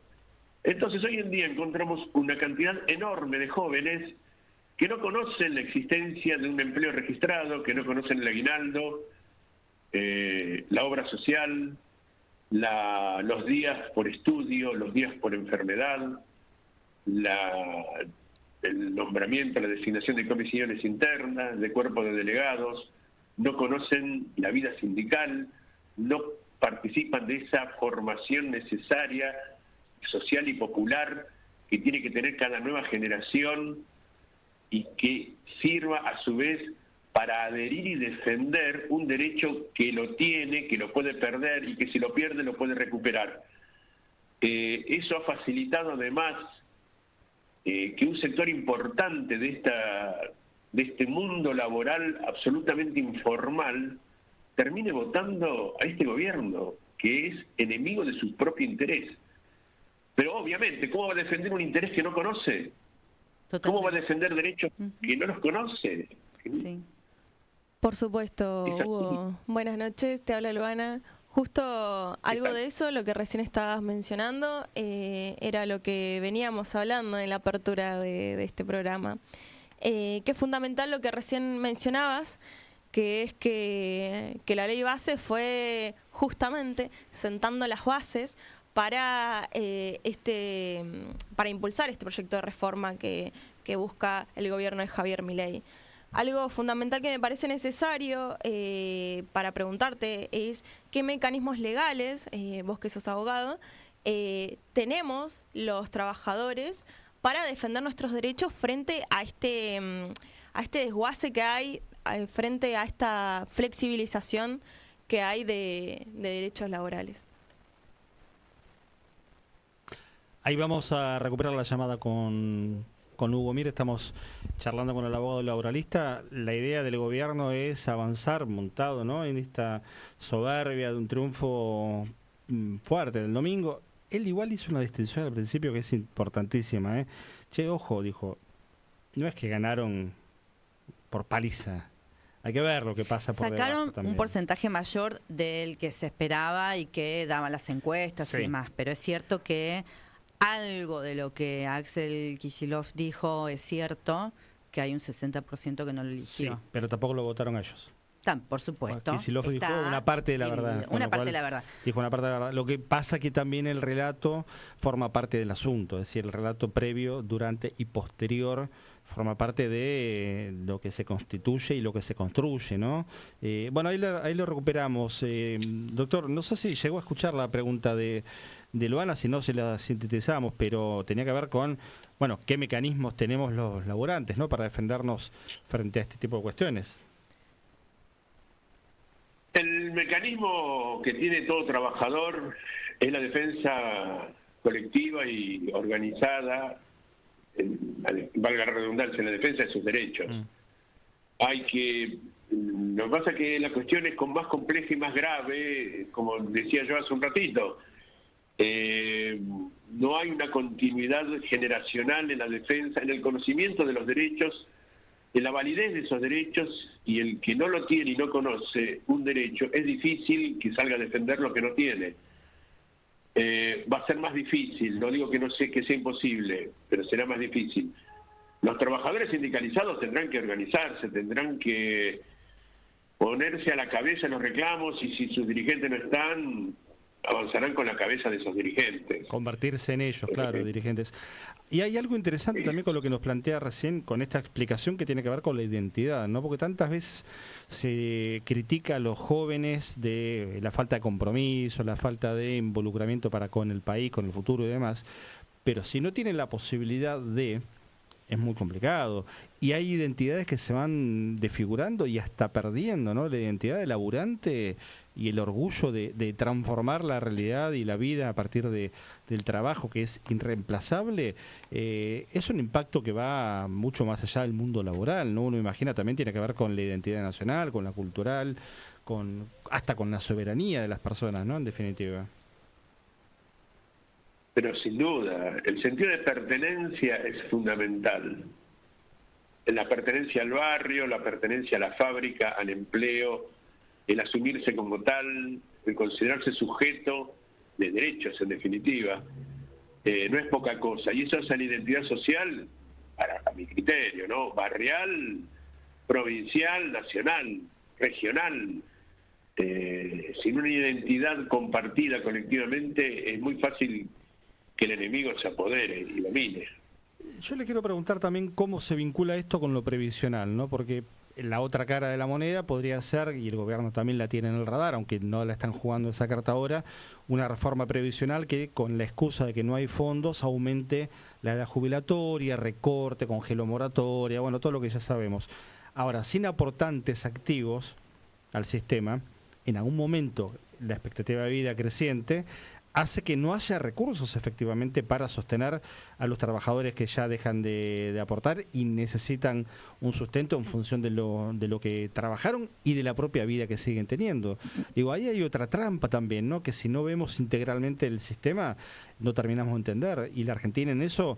Entonces hoy en día encontramos una cantidad enorme de jóvenes que no conocen la existencia de un empleo registrado, que no conocen el aguinaldo, la obra social, los días por estudio, los días por enfermedad, el nombramiento, la designación de comisiones internas, de cuerpos de delegados, no conocen la vida sindical, no participan de esa formación necesaria, social y popular, que tiene que tener cada nueva generación y que sirva a su vez para adherir y defender un derecho que lo tiene, que lo puede perder y que si lo pierde lo puede recuperar. Eso ha facilitado además que un sector importante de este mundo laboral absolutamente informal termine votando a este gobierno, que es enemigo de su propio interés. Pero obviamente, ¿cómo va a defender un interés que no conoce? Totalmente. ¿Cómo va a defender derechos que no los conoce? Sí. Por supuesto, Hugo. Buenas noches, te habla Luana. Justo algo de eso, lo que recién estabas mencionando, era lo que veníamos hablando en la apertura de este programa. Que es fundamental lo que recién mencionabas, que es que la ley base fue justamente sentando las bases para impulsar este proyecto de reforma que busca el gobierno de Javier Milei. algo fundamental que me parece necesario para preguntarte es qué mecanismos legales, vos que sos abogado, tenemos los trabajadores para defender nuestros derechos frente a este desguace que hay, frente a esta flexibilización que hay de derechos laborales. Ahí vamos a recuperar la llamada con Hugo Mir. Estamos charlando con el abogado laboralista. La idea del gobierno es avanzar montado, ¿no?, en esta soberbia de un triunfo fuerte del domingo. Él igual hizo una distinción al principio que es importantísima, ¿eh? Che, ojo, dijo, no es que ganaron por paliza. Hay que ver lo que pasa por debajo Sacaron también. un porcentaje mayor del que se esperaba y que daban las encuestas Sí. y demás, pero es cierto que algo de lo que Axel Kicillof dijo es cierto, que hay un 60% que no lo Sí, eligió. pero tampoco lo votaron a ellos. Por supuesto. Kicillof dijo está una parte de la dividido. verdad. con Una lo parte cual de la verdad. Dijo una parte de la verdad. Lo que pasa que también el relato forma parte del asunto, es decir, el relato previo, durante y posterior forma parte de lo que se constituye y lo que se construye, ¿no? Bueno, ahí lo recuperamos. Doctor, no sé si llegó a escuchar la pregunta de Luana, si no se la sintetizamos, pero tenía que ver con, bueno, qué mecanismos tenemos los laburantes, ¿no?, para defendernos frente a este tipo de cuestiones. El mecanismo que tiene todo trabajador es la defensa colectiva y organizada, valga la redundancia, en la defensa de sus derechos. Lo que pasa es que la cuestión es más compleja y más grave, como decía yo hace un ratito. No hay una continuidad generacional en la defensa, en el conocimiento de los derechos, en la validez de esos derechos, y el que no lo tiene y no conoce un derecho, es difícil que salga a defender lo que no tiene. Va a ser más difícil, no digo que no sé que sea imposible, pero será más difícil. Los trabajadores sindicalizados tendrán que organizarse, tendrán que ponerse a la cabeza en los reclamos, y si sus dirigentes no están, avanzarán con la cabeza de esos dirigentes. Convertirse en ellos, claro, dirigentes. Y hay algo interesante también con lo que nos plantea recién, con esta explicación que tiene que ver con la identidad, ¿no? Porque tantas veces se critica a los jóvenes de la falta de compromiso, la falta de involucramiento para con el país, con el futuro y demás, pero si no tienen la posibilidad de, es muy complicado. Y hay identidades que se van desfigurando y hasta perdiendo, ¿no? La identidad del laburante y el orgullo de transformar la realidad y la vida a partir del trabajo, que es irreemplazable, es un impacto que va mucho más allá del mundo laboral, ¿no? Uno imagina también tiene que ver con la identidad nacional, con la cultural, hasta con la soberanía de las personas, ¿no?, en definitiva. Pero sin duda, el sentido de pertenencia es fundamental. La pertenencia al barrio, la pertenencia a la fábrica, al empleo, el asumirse como tal, el considerarse sujeto de derechos, en definitiva, no es poca cosa. Y eso es la identidad social, a mi criterio, ¿no? Barrial, provincial, nacional, regional. Sin una identidad compartida colectivamente, es muy fácil que el enemigo se apodere y domine. Yo le quiero preguntar también cómo se vincula esto con lo previsional, ¿no? Porque la otra cara de la moneda podría ser, y el gobierno también la tiene en el radar, aunque no la están jugando esa carta ahora, una reforma previsional que, con la excusa de que no hay fondos, aumente la edad jubilatoria, recorte, congelo moratoria, bueno, todo lo que ya sabemos. Ahora, sin aportantes activos al sistema, en algún momento la expectativa de vida creciente hace que no haya recursos efectivamente para sostener a los trabajadores que ya dejan de aportar y necesitan un sustento en función de lo que trabajaron y de la propia vida que siguen teniendo. Digo, ahí hay otra trampa también, ¿no?, que si no vemos integralmente el sistema no terminamos de entender, y la Argentina en eso,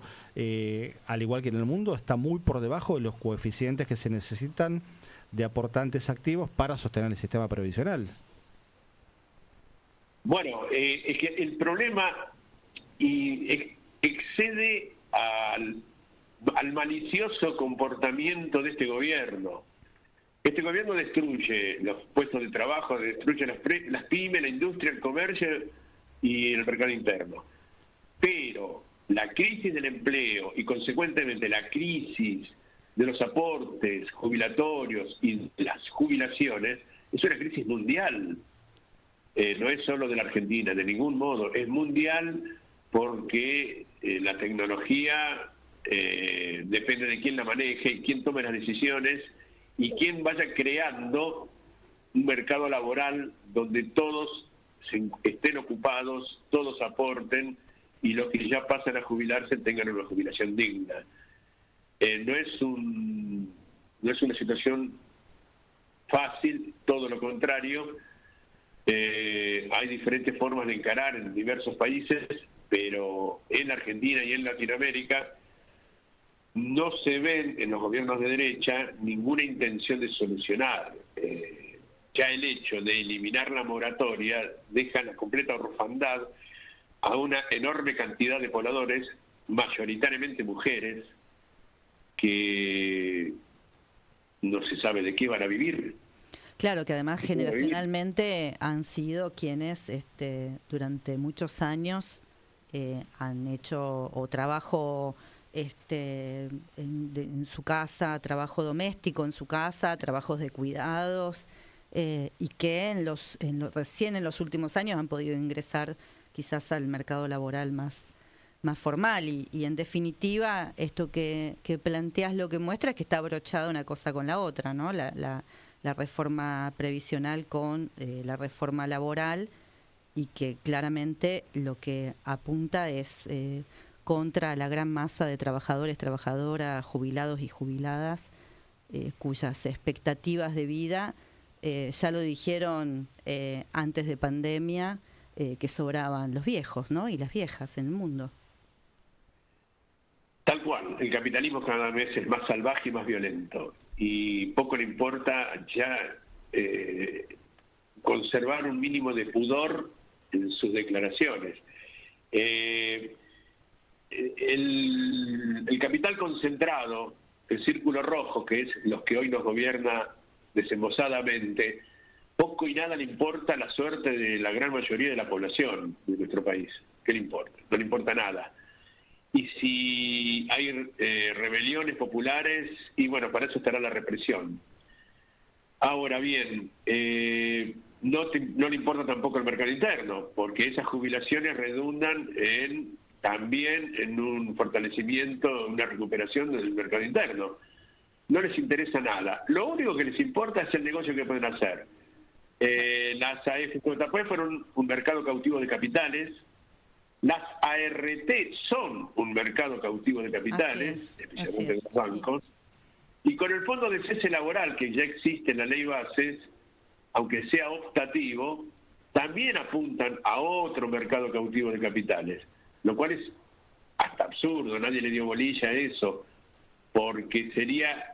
al igual que en el mundo, está muy por debajo de los coeficientes que se necesitan de aportantes activos para sostener el sistema previsional. Bueno, es que el problema excede al malicioso comportamiento de este gobierno. Este gobierno destruye los puestos de trabajo, destruye las pymes, la industria, el comercio y el mercado interno. Pero la crisis del empleo y consecuentemente la crisis de los aportes jubilatorios y las jubilaciones es una crisis mundial. No es solo de la Argentina, de ningún modo, es mundial porque la tecnología depende de quién la maneje y quién tome las decisiones y quién vaya creando un mercado laboral donde todos estén ocupados, todos aporten y los que ya pasan a jubilarse tengan una jubilación digna. No es una situación fácil, todo lo contrario. Hay diferentes formas de encarar en diversos países, pero en Argentina y en Latinoamérica no se ven en los gobiernos de derecha ninguna intención de solucionar. Ya el hecho de eliminar la moratoria deja la completa orfandad a una enorme cantidad de pobladores, mayoritariamente mujeres, que no se sabe de qué van a vivir. Claro, que además generacionalmente han sido quienes durante muchos años han hecho o trabajo en su casa, trabajo doméstico en su casa, trabajos de cuidados, y que recién en los últimos años han podido ingresar quizás al mercado laboral más formal y en definitiva esto que planteas lo que muestra es que está abrochada una cosa con la otra, ¿no? La reforma previsional con la reforma laboral y que claramente lo que apunta es contra la gran masa de trabajadores, trabajadoras, jubilados y jubiladas cuyas expectativas de vida, ya lo dijeron antes de pandemia, que sobraban los viejos, ¿no? Y las viejas en el mundo. Tal cual, el capitalismo cada vez es más salvaje y más violento y poco le importa ya conservar un mínimo de pudor en sus declaraciones. El capital concentrado, el círculo rojo, que es los que hoy nos gobierna desembosadamente, poco y nada le importa la suerte de la gran mayoría de la población de nuestro país. ¿Qué le importa? No le importa nada. Y si hay rebeliones populares, y bueno, para eso estará la represión. Ahora bien, no le importa tampoco el mercado interno, porque esas jubilaciones redundan también en un fortalecimiento, una recuperación del mercado interno. No les interesa nada. Lo único que les importa es el negocio que pueden hacer. Las AFJP fueron un mercado cautivo de capitales. Las ART son un mercado cautivo de capitales, especialmente de los bancos. Sí. Y con el fondo de cese laboral que ya existe en la ley Bases, aunque sea optativo, también apuntan a otro mercado cautivo de capitales, lo cual es hasta absurdo, nadie le dio bolilla a eso, porque sería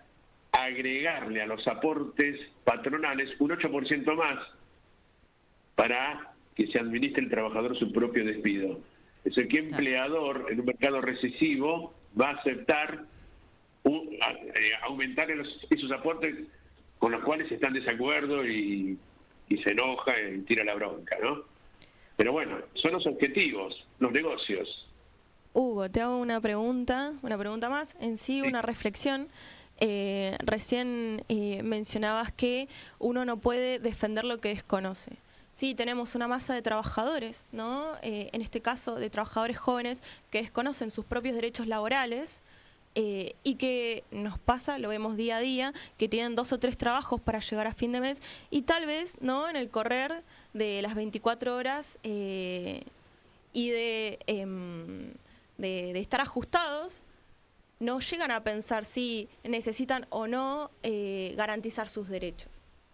agregarle a los aportes patronales un 8% más para que se administre el trabajador su propio despido. Es decir, que empleador en un mercado recesivo va a aceptar aumentar esos aportes con los cuales está en desacuerdo y se enoja y tira la bronca, ¿no? Pero bueno, son los objetivos, los negocios. Hugo, te hago una pregunta más, en sí una reflexión. Recién mencionabas que uno no puede defender lo que desconoce. Sí, tenemos una masa de trabajadores, ¿no? En este caso de trabajadores jóvenes que desconocen sus propios derechos laborales y que nos pasa, lo vemos día a día, que tienen 2 o 3 trabajos para llegar a fin de mes y tal vez, ¿no? En el correr de las 24 horas y de estar ajustados, no llegan a pensar si necesitan o no garantizar sus derechos.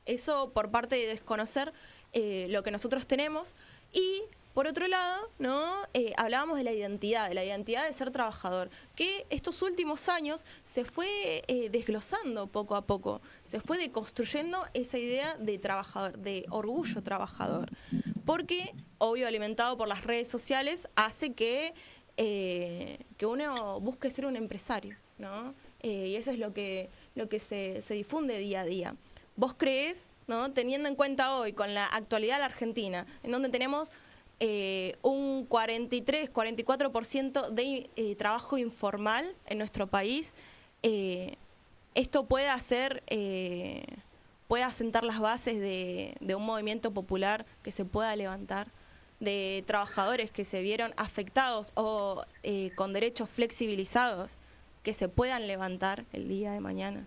Eso por parte de desconocer lo que nosotros tenemos. Y por otro lado, ¿no? Hablábamos de la identidad de ser trabajador, que estos últimos años se fue desglosando poco a poco, se fue deconstruyendo esa idea de trabajador, de orgullo trabajador, porque, obvio, alimentado por las redes sociales, hace que uno busque ser un empresario, ¿no? Y eso es lo que se difunde día a día. ¿Vos creés, ¿no? Teniendo en cuenta hoy, con la actualidad de la Argentina, en donde tenemos un 44% de trabajo informal en nuestro país, esto pueda hacer, pueda sentar las bases de un movimiento popular que se pueda levantar, de trabajadores que se vieron afectados o con derechos flexibilizados que se puedan levantar el día de mañana.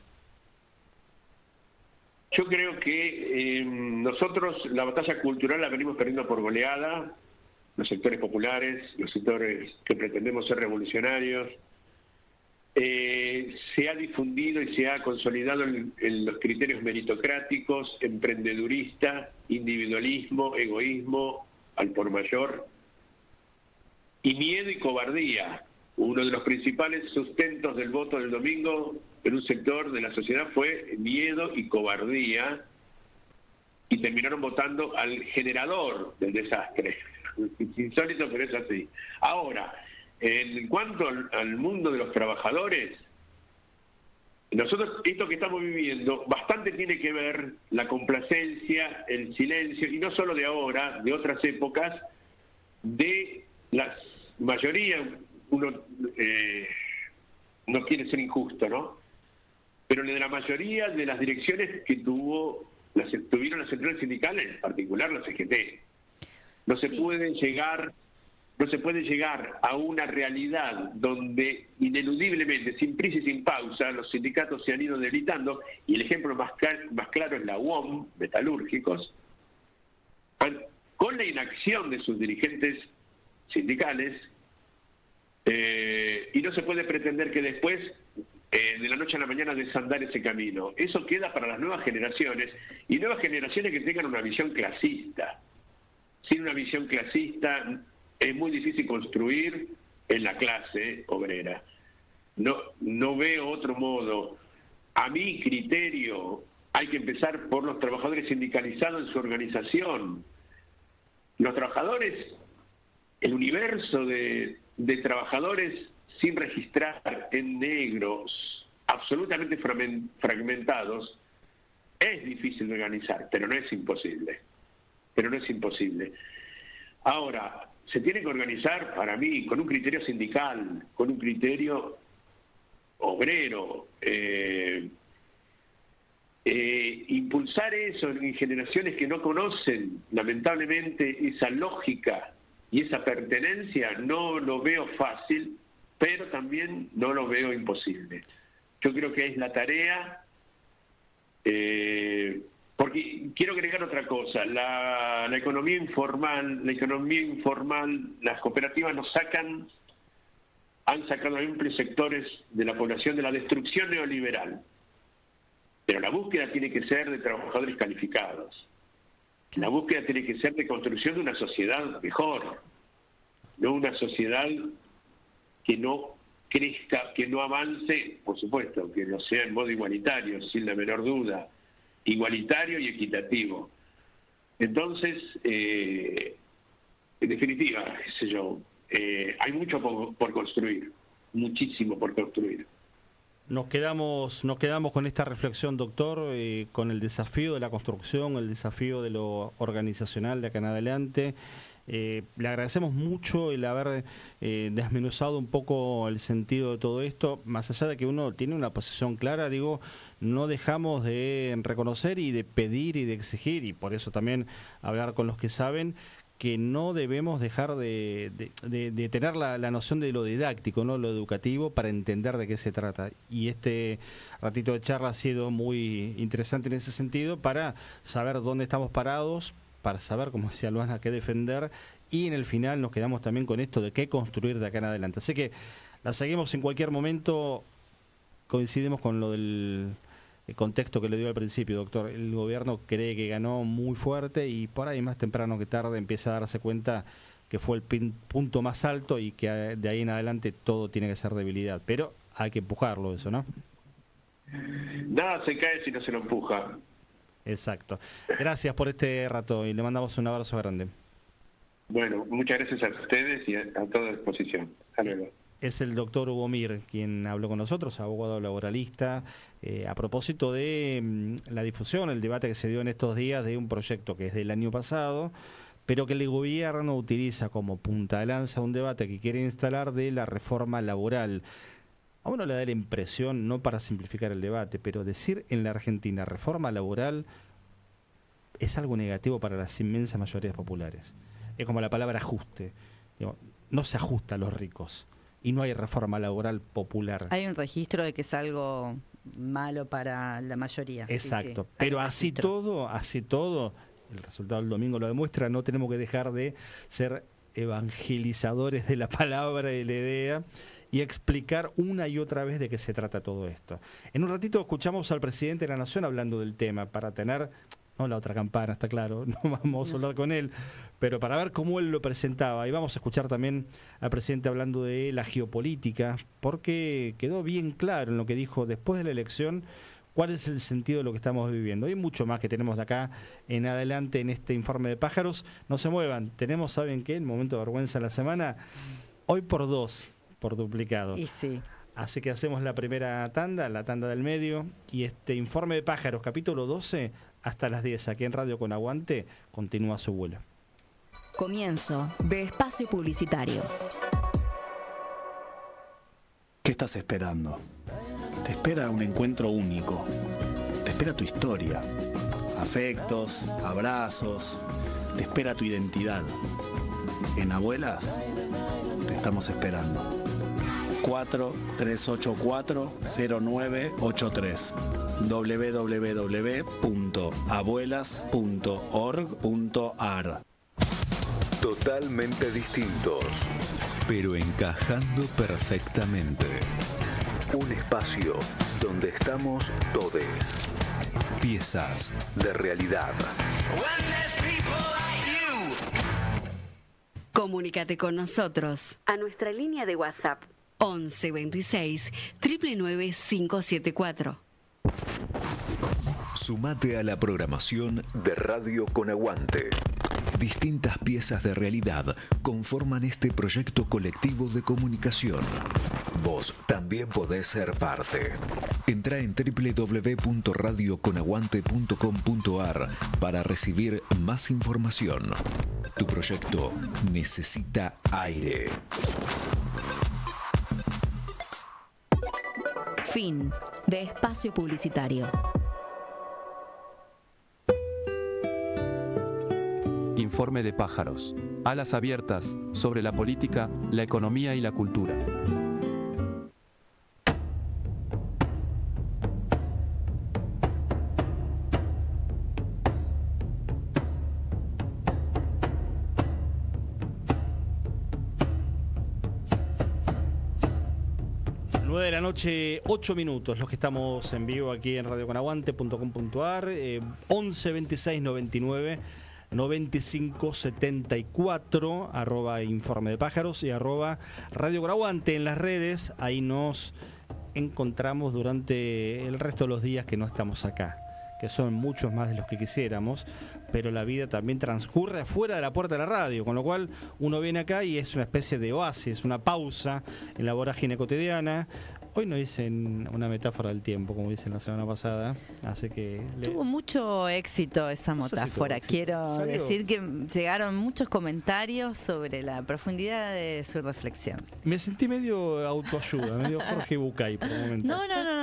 Yo creo que nosotros la batalla cultural la venimos perdiendo por goleada, los sectores populares, los sectores que pretendemos ser revolucionarios. Se ha difundido y se ha consolidado en los criterios meritocráticos, emprendedurista, individualismo, egoísmo, al por mayor, y miedo y cobardía. Uno de los principales sustentos del voto del domingo en un sector de la sociedad fue miedo y cobardía, y terminaron votando al generador del desastre. Insólito, pero es así. Ahora, en cuanto al mundo de los trabajadores, nosotros esto que estamos viviendo bastante tiene que ver la complacencia, el silencio, y no solo de ahora, de otras épocas, de la mayoría. Uno no quiere ser injusto, ¿no? Pero de la mayoría de las direcciones que tuvieron las centrales sindicales, en particular la CGT. No se puede llegar a una realidad donde ineludiblemente, sin prisa y sin pausa, los sindicatos se han ido debilitando, y el ejemplo más claro es la UOM, metalúrgicos, con la inacción de sus dirigentes sindicales, y no se puede pretender que después, de la noche a la mañana, desandar ese camino. Eso queda para las nuevas generaciones, y nuevas generaciones que tengan una visión clasista. Sin una visión clasista es muy difícil construir en la clase obrera. No veo otro modo. A mi criterio, hay que empezar por los trabajadores sindicalizados en su organización. Los trabajadores, el universo de trabajadores sin registrar en negros, absolutamente fragmentados, es difícil de organizar, pero no es imposible. Ahora, se tiene que organizar, para mí, con un criterio sindical, con un criterio obrero, impulsar eso en generaciones que no conocen, lamentablemente, esa lógica y esa pertenencia. No lo veo fácil, pero también no lo veo imposible. Yo creo que es la tarea, porque quiero agregar otra cosa. La economía informal, las cooperativas han sacado a amplios sectores de la población de la destrucción neoliberal. Pero la búsqueda tiene que ser de trabajadores calificados. La búsqueda tiene que ser de construcción de una sociedad mejor, no una sociedad que no crezca, que no avance, por supuesto, que no sea en modo igualitario, sin la menor duda, igualitario y equitativo. Entonces, en definitiva, qué sé yo, hay mucho por construir, muchísimo por construir. Nos quedamos con esta reflexión, doctor, con el desafío de la construcción, el desafío de lo organizacional de acá en adelante. Le agradecemos mucho el haber desmenuzado un poco el sentido de todo esto. Más allá de que uno tiene una posición clara, digo, no dejamos de reconocer y de pedir y de exigir, y por eso también hablar con los que saben, que no debemos dejar de tener la noción de lo didáctico, ¿no? Lo educativo, para entender de qué se trata. Y este ratito de charla ha sido muy interesante en ese sentido, para saber dónde estamos parados, para saber, como decía Luana, qué defender, y en el final nos quedamos también con esto de qué construir de acá en adelante. Así que la seguimos en cualquier momento. Coincidimos con lo del contexto que le dio al principio, doctor. El gobierno cree que ganó muy fuerte, y por ahí más temprano que tarde empieza a darse cuenta que fue el punto más alto, y que de ahí en adelante todo tiene que ser debilidad. Pero hay que empujarlo eso, ¿no? Nada se cae si no se lo empuja. Exacto. Gracias por este rato y le mandamos un abrazo grande. Bueno, muchas gracias a ustedes y a toda disposición. Hasta luego. Es el doctor Hugo Mir quien habló con nosotros, abogado laboralista, a propósito de la difusión, el debate que se dio en estos días de un proyecto que es del año pasado, pero que el gobierno utiliza como punta de lanza un debate que quiere instalar de la reforma laboral. a uno le da la impresión, no para simplificar el debate, pero decir en la Argentina reforma laboral es algo negativo para las inmensas mayorías populares. Es como la palabra ajuste. Digo, no se ajusta a los ricos y no hay reforma laboral popular. Hay un registro de que es algo malo para la mayoría. Exacto, Sí, sí. pero Hay un así todo, el resultado del domingo lo demuestra, no tenemos que dejar de ser evangelizadores de la palabra y de la idea y explicar una y otra vez de qué se trata todo esto. En un ratito escuchamos al presidente de la Nación hablando del tema, para tener, no la otra campana, está claro, no vamos a hablar con él, pero para ver cómo él lo presentaba. Y vamos a escuchar también al presidente hablando de la geopolítica, porque quedó bien claro en lo que dijo después de la elección cuál es el sentido de lo que estamos viviendo. Hay mucho más que tenemos de acá en adelante en este informe de pájaros. No se muevan, tenemos, ¿saben qué? El momento de vergüenza de la semana, hoy por 2, por duplicado. Y sí. Así que hacemos la primera tanda, la tanda del medio, y este informe de pájaros, capítulo 12, hasta las 10, aquí en Radio Con Aguante, continúa su vuelo. Comienzo de espacio publicitario. ¿Qué estás esperando? Te espera un encuentro único. Te espera tu historia. Afectos, abrazos. Te espera tu identidad. En Abuelas te estamos esperando. 4384-0983 www.abuelas.org.ar. Totalmente distintos, pero encajando perfectamente. Un espacio donde estamos todes. Piezas de realidad. Comunícate con nosotros a nuestra línea de WhatsApp 11 26 999 574. Sumate a la programación de Radio Con Aguante. Distintas piezas de realidad conforman este proyecto colectivo de comunicación. Vos también podés ser parte. Entrá en www.radioconaguante.com.ar para recibir más información. Tu proyecto necesita aire. Fin de espacio publicitario. Informe de pájaros. Alas abiertas sobre la política, la economía y la cultura. De la noche, 8 minutos, los que estamos en vivo aquí en radioconaguante.com.ar, 11 26 99 95 74, arroba informe de pájaros y arroba Radio Conaguante en las redes. Ahí nos encontramos durante el resto de los días que no estamos acá, que son muchos más de los que quisiéramos, pero la vida también transcurre afuera de la puerta de la radio, con lo cual uno viene acá y es una especie de oasis, una pausa en la vorágine cotidiana. Hoy no dicen una metáfora del tiempo, como dicen la semana pasada, así que... Tuvo mucho éxito esa No sé si metáfora. tuvo éxito. Quiero Salió. decir que llegaron muchos comentarios sobre la profundidad de su reflexión. Me sentí medio autoayuda, medio Jorge Bucay por un momento.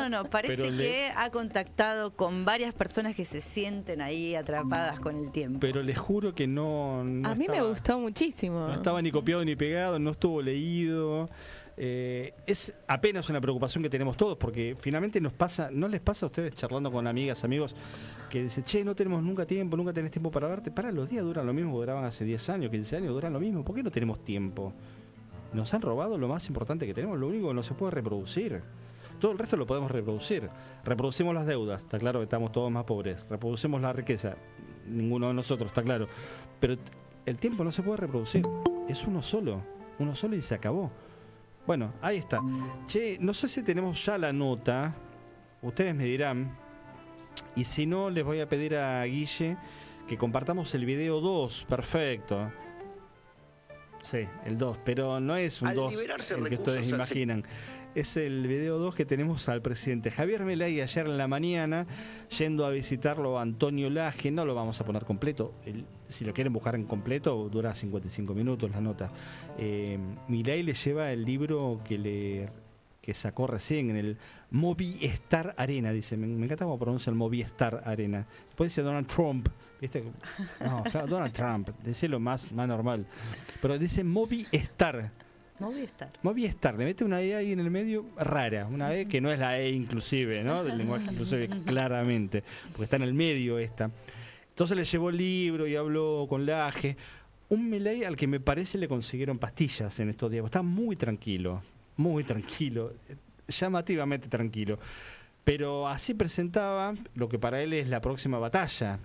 No. Parece Pero que ha contactado con varias personas que se sienten ahí atrapadas con el tiempo. Pero les juro que no A mí me estaba- gustó muchísimo. No estaba ni copiado ni pegado, no estuvo leído. Es apenas una preocupación que tenemos todos, porque finalmente nos pasa, ¿no les pasa a ustedes charlando con amigas, amigos, que dicen, che, no tenemos nunca tiempo, nunca tenés tiempo para verte? Para, los días duran lo mismo, duraban hace 10 años, 15 años, duran lo mismo. ¿Por qué no tenemos tiempo? Nos han robado lo más importante que tenemos, lo único que no se puede reproducir. Todo el resto lo podemos reproducir. Reproducimos las deudas, está claro que estamos todos más pobres. Reproducimos la riqueza, ninguno de nosotros, está claro. Pero el tiempo no se puede reproducir. Es uno solo y se acabó. Bueno, ahí está. Che, no sé si tenemos ya la nota. Ustedes me dirán. Y si no, les voy a pedir a Guille que compartamos el video 2. Perfecto. Sí, el 2. Pero no es un 2 el que ustedes imaginan. Es el video 2 que tenemos al presidente Javier Milei ayer en la mañana, yendo a visitarlo a Antonio Lage. No lo vamos a poner completo. Si lo quieren buscar en completo, dura 55 minutos la nota. Milei le lleva el libro que que sacó recién en el Movistar Arena, dice, me encanta cómo pronuncia el Movistar Arena. Después dice Donald Trump, ¿viste? No, Donald Trump, decirlo más normal. Pero dice Movistar. Movistar, le mete una E ahí en el medio rara, una E que no es la E inclusive, ¿no? Del lenguaje inclusive, claramente, porque está en el medio esta. Entonces le llevó el libro y habló con Laje. Un Milei al que me parece le consiguieron pastillas en estos días. Está muy tranquilo, llamativamente tranquilo. Pero así presentaba lo que para él es la próxima batalla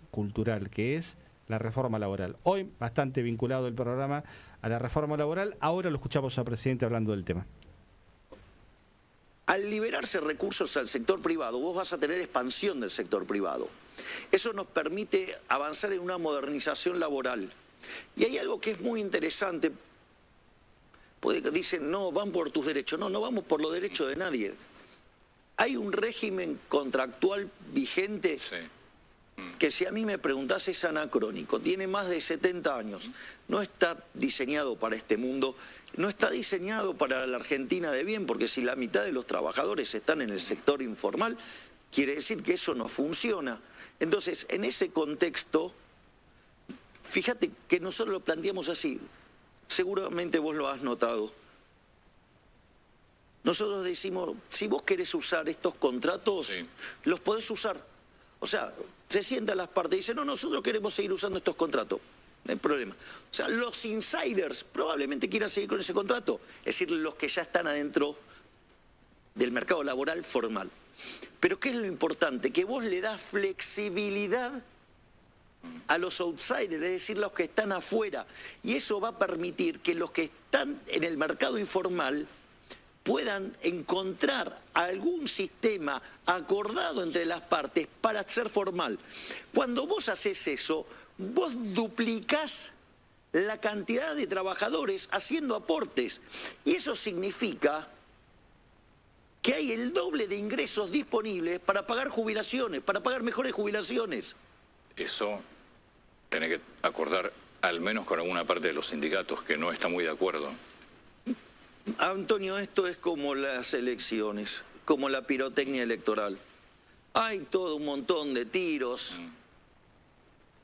cultural, que es la reforma laboral. Hoy, bastante vinculado el programa a la reforma laboral. Ahora lo escuchamos al presidente hablando del tema. Al liberarse recursos al sector privado, vos vas a tener expansión del sector privado. Eso nos permite avanzar en una modernización laboral. Y hay algo que es muy interesante. Dicen, no, van por tus derechos. No, no vamos por los derechos de nadie. Hay un régimen contractual vigente que, si a mí me preguntás, es anacrónico. Tiene más de 70 años. No está diseñado para este mundo. No está diseñado para la Argentina de bien, porque si la mitad de los trabajadores están en el sector informal, quiere decir que eso no funciona. Entonces, en ese contexto, fíjate que nosotros lo planteamos así. Seguramente vos lo has notado. Nosotros decimos, si vos querés usar estos contratos, los podés usar. O sea, se sientan las partes y dicen, no, nosotros queremos seguir usando estos contratos. No hay problema. O sea, los insiders probablemente quieran seguir con ese contrato. Es decir, los que ya están adentro del mercado laboral formal. Pero ¿qué es lo importante? Que vos le das flexibilidad a los outsiders, es decir, los que están afuera. Y eso va a permitir que los que están en el mercado informal puedan encontrar algún sistema acordado entre las partes para ser formal. Cuando vos haces eso, vos duplicás la cantidad de trabajadores haciendo aportes. Y eso significa que hay el doble de ingresos disponibles para pagar jubilaciones, para pagar mejores jubilaciones. Eso tiene que acordar al menos con alguna parte de los sindicatos que no está muy de acuerdo. Antonio, esto es como las elecciones, como la pirotecnia electoral. Hay todo un montón de tiros,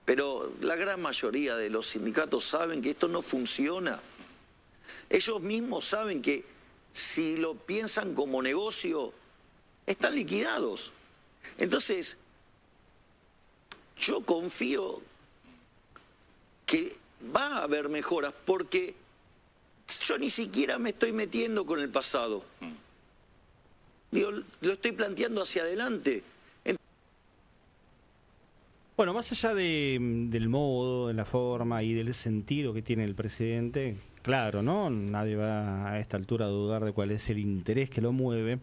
pero la gran mayoría de los sindicatos saben que esto no funciona. Ellos mismos saben que si lo piensan como negocio, están liquidados. Entonces, yo confío que va a haber mejoras, porque yo ni siquiera me estoy metiendo con el pasado. Digo, lo estoy planteando hacia adelante. Bueno, más allá del modo, de la forma y del sentido que tiene el presidente, claro, ¿no? Nadie va a esta altura a dudar de cuál es el interés que lo mueve.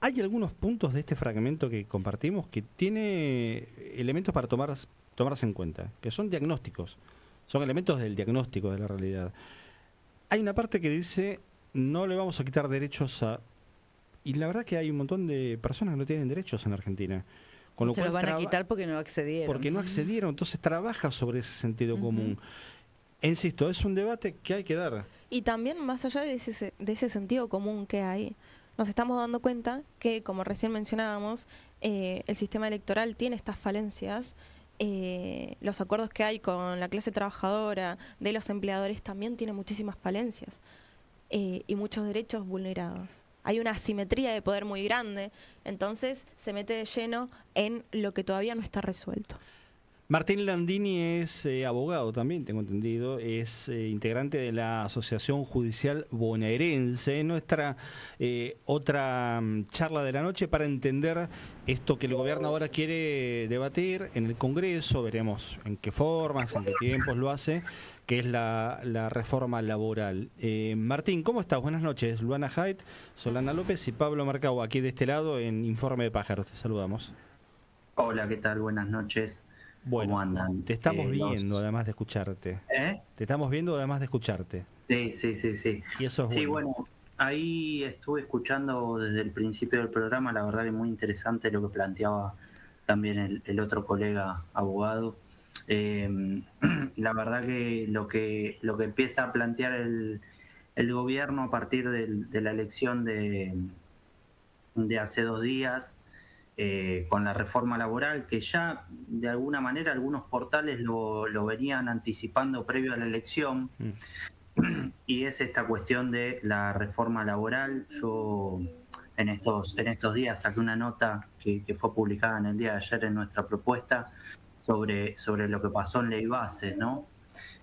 Hay algunos puntos de este fragmento que compartimos que tiene elementos para tomarse en cuenta, que son diagnósticos, son elementos del diagnóstico de la realidad. Hay una parte que dice, no le vamos a quitar derechos a... Y la verdad que hay un montón de personas que no tienen derechos en Argentina. Con lo se cual los van a quitar porque no accedieron. Porque no accedieron, entonces trabaja sobre ese sentido común. Insisto, es un debate que hay que dar. Y también, más allá de ese sentido común que hay, nos estamos dando cuenta que, como recién mencionábamos, el sistema electoral tiene estas falencias. Los acuerdos que hay con la clase trabajadora de los empleadores también tienen muchísimas falencias y muchos derechos vulnerados. Hay una asimetría de poder muy grande, entonces se mete de lleno en lo que todavía no está resuelto. Martín Landini es abogado también, tengo entendido, es integrante de la Asociación Judicial Bonaerense. Nuestra otra charla de la noche para entender esto que el gobierno ahora quiere debatir en el Congreso, veremos en qué formas, en qué tiempos lo hace, que es la reforma laboral. Martín, ¿cómo estás? Buenas noches. Luana Haidt, Solana López y Pablo Marcao, aquí de este lado en Informe de Pájaros. Te saludamos. Hola, ¿qué tal? Buenas noches. Bueno, ¿cómo andan? Te estamos viendo además de escucharte. Te estamos viendo además de escucharte. Sí. Y eso es bueno. Sí, bueno, ahí estuve escuchando desde el principio del programa, la verdad que muy interesante lo que planteaba también el otro colega abogado. La verdad que lo que empieza a plantear el gobierno a partir de la elección de hace 2 días, con la reforma laboral, que ya de alguna manera algunos portales lo venían anticipando previo a la elección, y es esta cuestión de la reforma laboral. Yo en estos días saqué una nota que fue publicada en el día de ayer en nuestra propuesta sobre lo que pasó en Ley Bases, ¿no?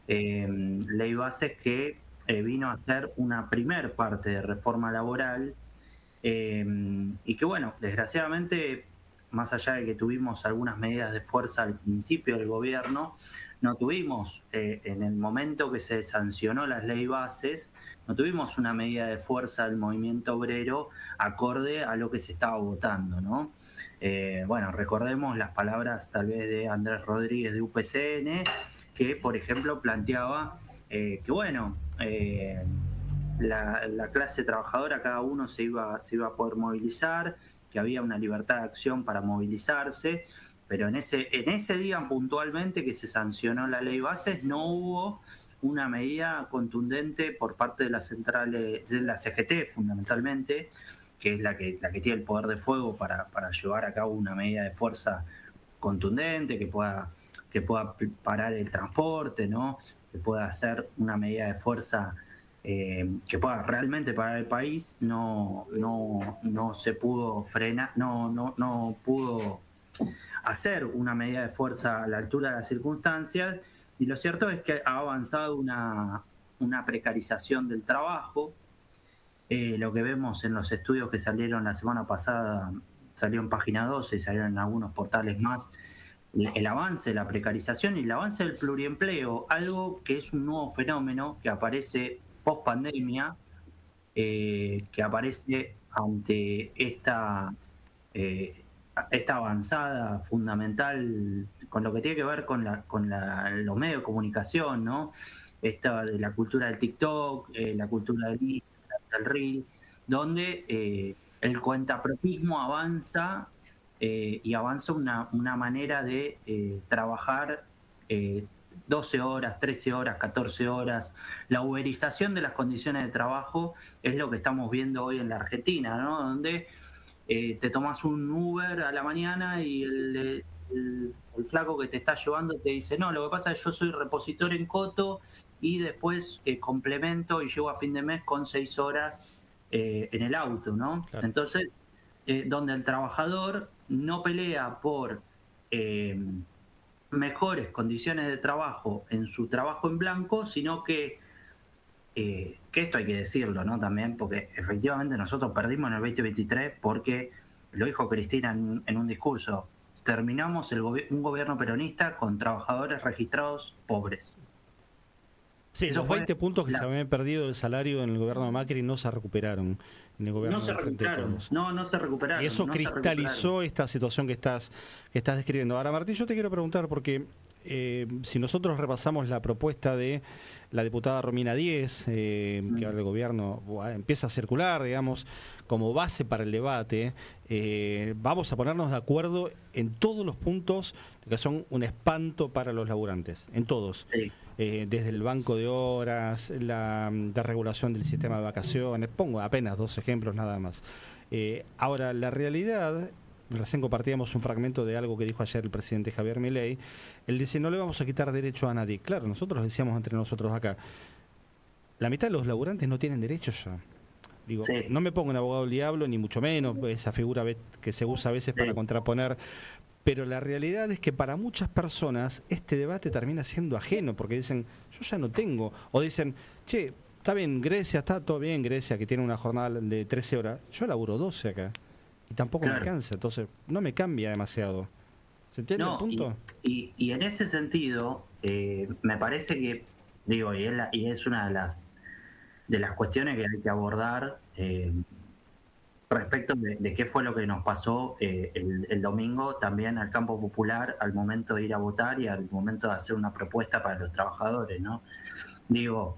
Ley Bases que vino a ser una primer parte de reforma laboral, y que bueno, desgraciadamente, más allá de que tuvimos algunas medidas de fuerza al principio del gobierno, no tuvimos, en el momento que se sancionó las ley bases, no tuvimos una medida de fuerza del movimiento obrero acorde a lo que se estaba votando, ¿no? Bueno, recordemos las palabras tal vez de Andrés Rodríguez de UPCN, que por ejemplo planteaba que bueno, la clase trabajadora, cada uno se iba a poder movilizar, que había una libertad de acción para movilizarse, pero en ese día puntualmente que se sancionó la ley bases no hubo una medida contundente por parte de las centrales, de la CGT fundamentalmente, que es la que tiene el poder de fuego para llevar a cabo una medida de fuerza contundente, que pueda parar el transporte, ¿no? Que pueda hacer una medida de fuerza que pueda realmente parar el país. No se pudo frenar, no pudo hacer una medida de fuerza a la altura de las circunstancias, y lo cierto es que ha avanzado una precarización del trabajo. Lo que vemos en los estudios que salieron la semana pasada, salió en Página 12 y salieron en algunos portales más, el avance de la precarización y el avance del pluriempleo, algo que es un nuevo fenómeno que aparece post pandemia, que aparece ante esta avanzada fundamental con lo que tiene que ver con los medios de comunicación, ¿no? Esta de la cultura del TikTok, la cultura del Instagram, del Reel, donde el cuentapropismo avanza, y avanza una manera de trabajar 12 horas, 13 horas, 14 horas. La uberización de las condiciones de trabajo es lo que estamos viendo hoy en la Argentina, ¿no? Donde te tomas un Uber a la mañana y el flaco que te está llevando te dice: no, lo que pasa es que yo soy repositor en Coto y después complemento y llego a fin de mes con 6 horas en el auto, ¿no? Claro. Entonces, donde el trabajador no pelea por mejores condiciones de trabajo en su trabajo en blanco, sino que esto hay que decirlo, ¿no? También, porque efectivamente nosotros perdimos en el 2023 porque, lo dijo Cristina en un discurso, terminamos un gobierno peronista con trabajadores registrados pobres. Sí, esos 20 puntos que se habían perdido del salario en el gobierno de Macri no se recuperaron en el gobierno. No se recuperaron, no se recuperaron. Y eso cristalizó esta situación que estás describiendo. Ahora, Martín, yo te quiero preguntar, porque si nosotros repasamos la propuesta de la diputada Romina Díez, que ahora el gobierno empieza a circular, digamos, como base para el debate, vamos a ponernos de acuerdo en todos los puntos que son un espanto para los laburantes, en todos. Sí. Desde el banco de horas, la regulación del sistema de vacaciones, pongo apenas 2 ejemplos nada más. Ahora, la realidad, recién compartíamos un fragmento de algo que dijo ayer el presidente Javier Milei. Él dice: no le vamos a quitar derecho a nadie. Claro, nosotros decíamos entre nosotros acá, la mitad de los laburantes no tienen derechos ya. Digo, sí. No me pongo en abogado del diablo, ni mucho menos, esa figura que se usa a veces para contraponer. Pero la realidad es que para muchas personas este debate termina siendo ajeno, porque dicen: yo ya no tengo. O dicen: che, está bien, Grecia, está todo bien, Grecia, que tiene una jornada de 13 horas. Yo laburo 12 acá y tampoco me alcanza, entonces no me cambia demasiado. ¿Se entiende el punto? Y en ese sentido, me parece que, digo, y es una de las cuestiones que hay que abordar respecto de qué fue lo que nos pasó el domingo también al campo popular al momento de ir a votar y al momento de hacer una propuesta para los trabajadores, ¿no? Digo,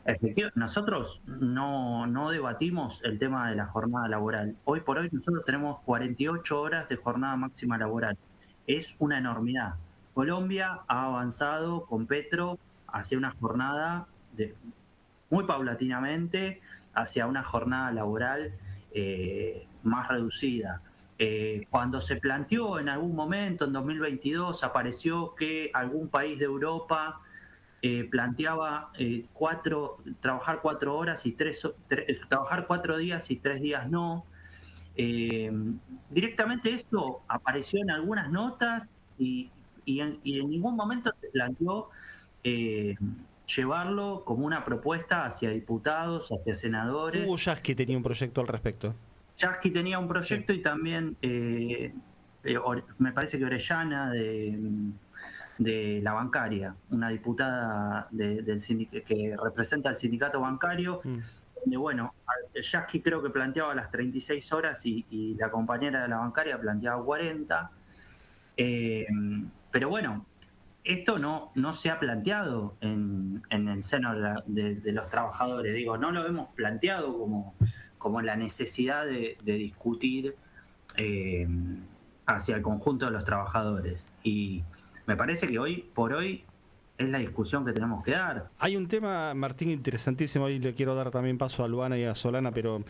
efectivamente, nosotros no debatimos el tema de la jornada laboral. Hoy por hoy nosotros tenemos 48 horas de jornada máxima laboral. Es una enormidad. Colombia ha avanzado con Petro hacia una jornada muy paulatinamente hacia una jornada laboral más reducida. Cuando se planteó en algún momento, en 2022, apareció que algún país de Europa planteaba trabajar 4 horas y trabajar 4 días y 3 días no. Directamente esto apareció en algunas notas y en ningún momento se planteó llevarlo como una propuesta hacia diputados, hacia senadores. Hugo Yasky tenía un proyecto al respecto. Yasky tenía un proyecto, sí. Y también me parece que Orellana de la bancaria, una diputada que representa al sindicato bancario, donde, bueno, Yasky creo que planteaba las 36 horas y la compañera de la bancaria planteaba 40. Pero bueno, esto no se ha planteado en el seno de los trabajadores. Digo, no lo hemos planteado como la necesidad de discutir hacia el conjunto de los trabajadores. Y me parece que hoy por hoy es la discusión que tenemos que dar. Hay un tema, Martín, interesantísimo, y le quiero dar también paso a Luana y a Solana, pero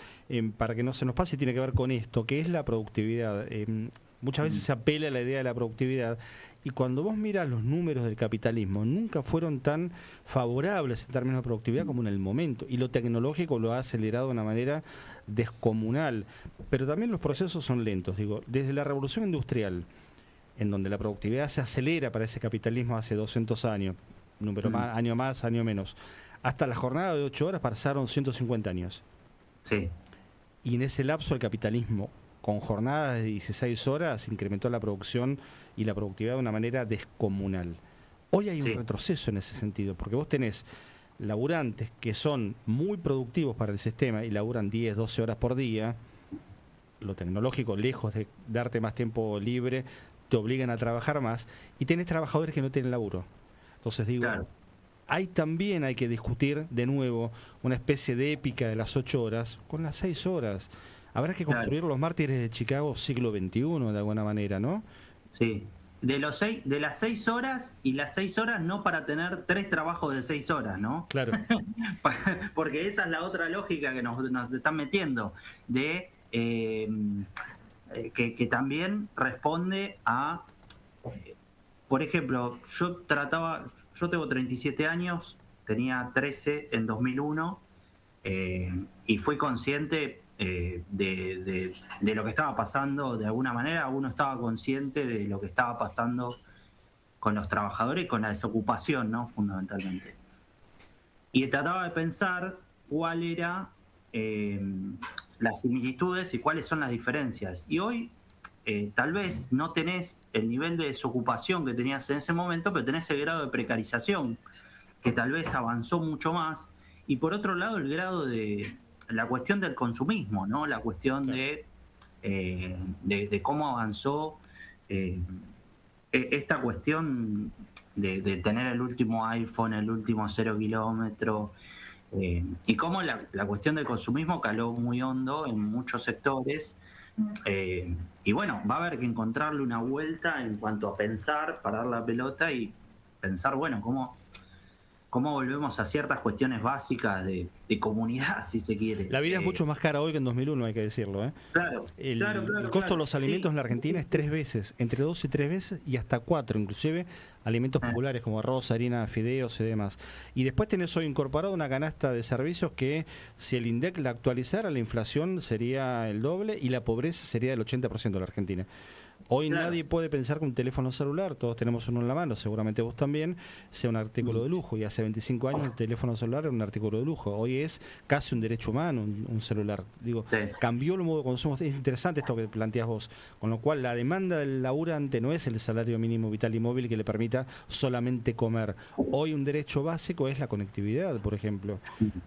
para que no se nos pase, tiene que ver con esto, que es la productividad. Muchas veces se apela a la idea de la productividad, y cuando vos miras los números del capitalismo, nunca fueron tan favorables en términos de productividad como en el momento, y lo tecnológico lo ha acelerado de una manera descomunal. Pero también los procesos son lentos, digo, desde la revolución industrial, en donde la productividad se acelera para ese capitalismo hace 200 años, año más, año menos, hasta la jornada de 8 horas pasaron 150 años. Sí. Y en ese lapso el capitalismo, con jornadas de 16 horas, incrementó la producción y la productividad de una manera descomunal. Hoy hay un retroceso en ese sentido, porque vos tenés laburantes que son muy productivos para el sistema y laburan 10, 12 horas por día. Lo tecnológico, lejos de darte más tiempo libre, te obligan a trabajar más, y tenés trabajadores que no tienen laburo. Entonces digo, claro, hay que discutir de nuevo una especie de épica de las 8 horas con las 6 horas. Habrá que construir los mártires de Chicago siglo XXI de alguna manera, ¿no? Sí. De las 6 horas, y las 6 horas no para tener 3 trabajos de 6 horas, ¿no? Claro. Porque esa es la otra lógica que nos están metiendo, de que también responde a, por ejemplo, yo tengo 37 años, tenía 13 en 2001, y fui consciente de lo que estaba pasando. De alguna manera uno estaba consciente de lo que estaba pasando con los trabajadores y con la desocupación, ¿no? Fundamentalmente. Y trataba de pensar cuál era las similitudes y cuáles son las diferencias. Y hoy tal vez no tenés el nivel de desocupación que tenías en ese momento, pero tenés el grado de precarización, que tal vez avanzó mucho más. Y por otro lado, el grado de la cuestión del consumismo, ¿no? La cuestión de cómo avanzó esta cuestión de tener el último iPhone, el último 0 kilómetro, y cómo la cuestión del consumismo caló muy hondo en muchos sectores. Y bueno, va a haber que encontrarle una vuelta en cuanto a pensar, parar la pelota y pensar, bueno, cómo volvemos a ciertas cuestiones básicas de comunidad, si se quiere. La vida es mucho más cara hoy que en 2001, hay que decirlo, ¿eh? Claro, el costo de los alimentos en la Argentina es 3 veces, entre 2 y 3 veces, y hasta 4, inclusive alimentos populares como arroz, harina, fideos y demás. Y después tenés hoy incorporado una canasta de servicios que, si el INDEC la actualizara, la inflación sería el doble y la pobreza sería del 80% de la Argentina. Hoy nadie puede pensar que un teléfono celular, todos tenemos uno en la mano, seguramente vos también, sea un artículo de lujo. Y hace 25 años el teléfono celular era un artículo de lujo. Hoy es casi un derecho humano un celular. Digo, cambió el modo de consumo. Es interesante esto que planteas vos. Con lo cual la demanda del laburante no es el salario mínimo vital y móvil que le permita solamente comer. Hoy un derecho básico es la conectividad, por ejemplo.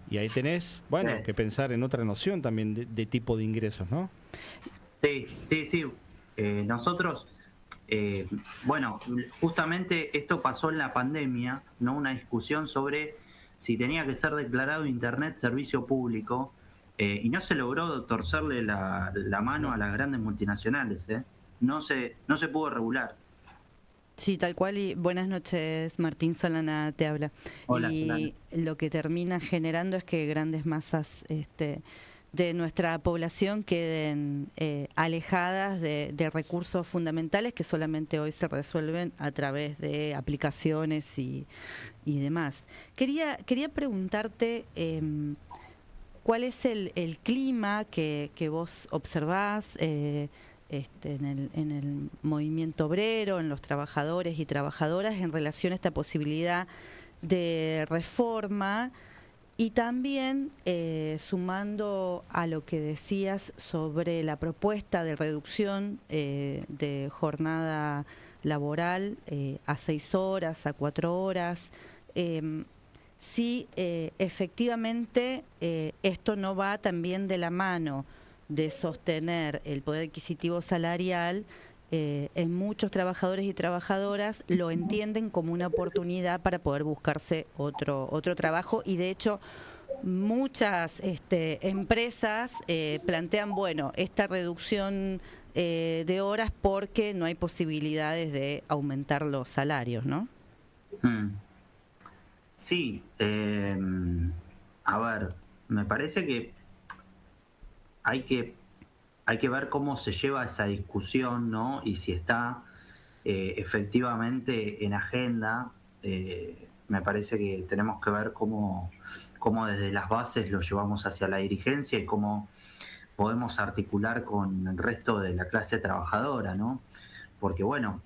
Y ahí tenés, que pensar en otra noción también de tipo de ingresos, ¿no? Sí. Nosotros, justamente esto pasó en la pandemia, ¿no? Una discusión sobre si tenía que ser declarado Internet servicio público, y no se logró torcerle la mano a las grandes multinacionales, ¿eh? No se pudo regular. Sí, tal cual. Y buenas noches, Martín Solana te habla. Hola, y Solana. lo que termina generando es que grandes masas de nuestra población queden alejadas de recursos fundamentales que solamente hoy se resuelven a través de aplicaciones y demás. Quería preguntarte cuál es el clima que vos observás en el movimiento obrero, en los trabajadores y trabajadoras en relación a esta posibilidad de reforma, y también sumando a lo que decías sobre la propuesta de reducción de jornada laboral a 6 horas, a 4 horas, si efectivamente esto no va también de la mano de sostener el poder adquisitivo salarial. En muchos trabajadores y trabajadoras lo entienden como una oportunidad para poder buscarse otro trabajo, y de hecho muchas empresas plantean, bueno, esta reducción de horas porque no hay posibilidades de aumentar los salarios, ¿no? Sí, a ver, me parece que hay que ver cómo se lleva esa discusión, ¿no? Y si está efectivamente en agenda. Me parece que tenemos que ver cómo desde las bases lo llevamos hacia la dirigencia y cómo podemos articular con el resto de la clase trabajadora, ¿no? Porque, bueno,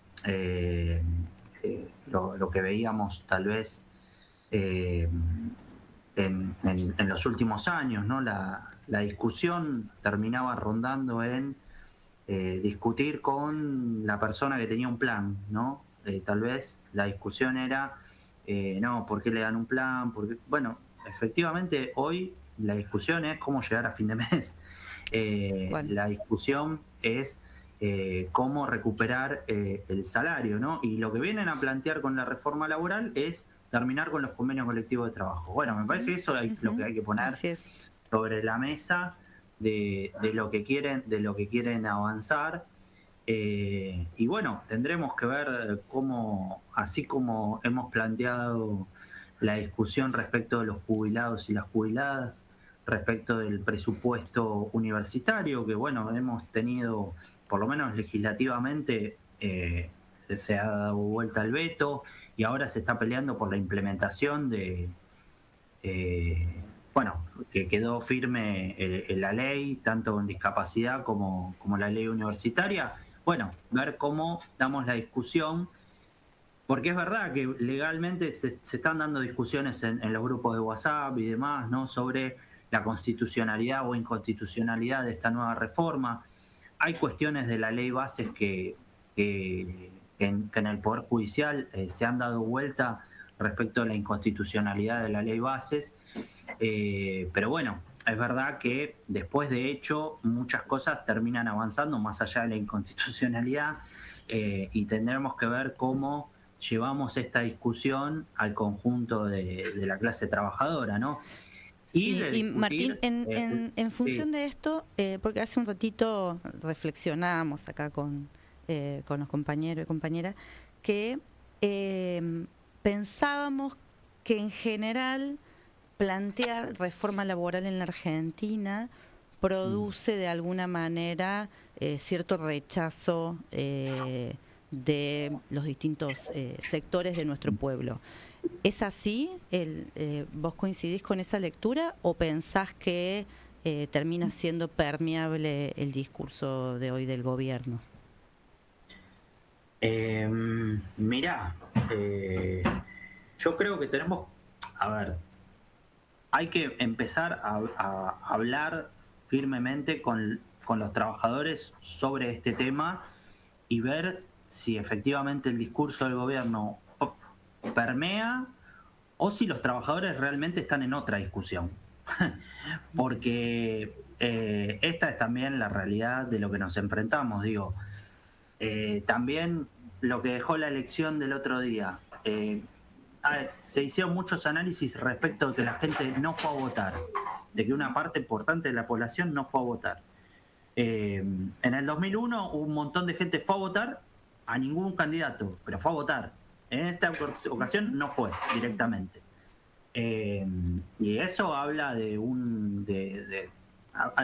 lo que veíamos tal vez en los últimos años, ¿no? La discusión terminaba rondando en discutir con la persona que tenía un plan, ¿no? Tal vez la discusión era, no, ¿por qué le dan un plan? Porque, bueno, efectivamente hoy la discusión es cómo llegar a fin de mes. La discusión es cómo recuperar el salario, ¿no? Y lo que vienen a plantear con la reforma laboral es terminar con los convenios colectivos de trabajo. Bueno, me parece que eso es lo que hay que poner sobre la mesa de lo que quieren avanzar. Y bueno, tendremos que ver cómo, así como hemos planteado la discusión respecto de los jubilados y las jubiladas, respecto del presupuesto universitario, que bueno, hemos tenido, por lo menos legislativamente, se ha dado vuelta al veto y ahora se está peleando por la implementación de, bueno, que quedó firme la ley, tanto en discapacidad como la ley universitaria. Bueno, ver cómo damos la discusión, porque es verdad que legalmente se están dando discusiones en los grupos de WhatsApp y demás, ¿no? Sobre la constitucionalidad o inconstitucionalidad de esta nueva reforma. Hay cuestiones de la ley bases que en el Poder Judicial se han dado vuelta respecto a la inconstitucionalidad de la ley bases, pero bueno, es verdad que después de hecho muchas cosas terminan avanzando más allá de la inconstitucionalidad, y tendremos que ver cómo llevamos esta discusión al conjunto de la clase trabajadora, ¿no? Y Martín, en función de esto, porque hace un ratito reflexionábamos acá con los compañeros y compañeras, que pensábamos que en general plantear reforma laboral en la Argentina produce de alguna manera cierto rechazo de los distintos sectores de nuestro pueblo. ¿Es así? ¿Vos coincidís con esa lectura o pensás que termina siendo permeable el discurso de hoy del gobierno? Mirá, yo creo que tenemos, a ver, hay que empezar a hablar firmemente con los trabajadores sobre este tema y ver si efectivamente el discurso del gobierno permea o si los trabajadores realmente están en otra discusión. Porque esta es también la realidad de lo que nos enfrentamos, digo. También lo que dejó la elección del otro día. Se hicieron muchos análisis respecto de que la gente no fue a votar, de que una parte importante de la población no fue a votar. En el 2001 un montón de gente fue a votar a ningún candidato, pero fue a votar. En esta ocasión no fue directamente. Y eso habla de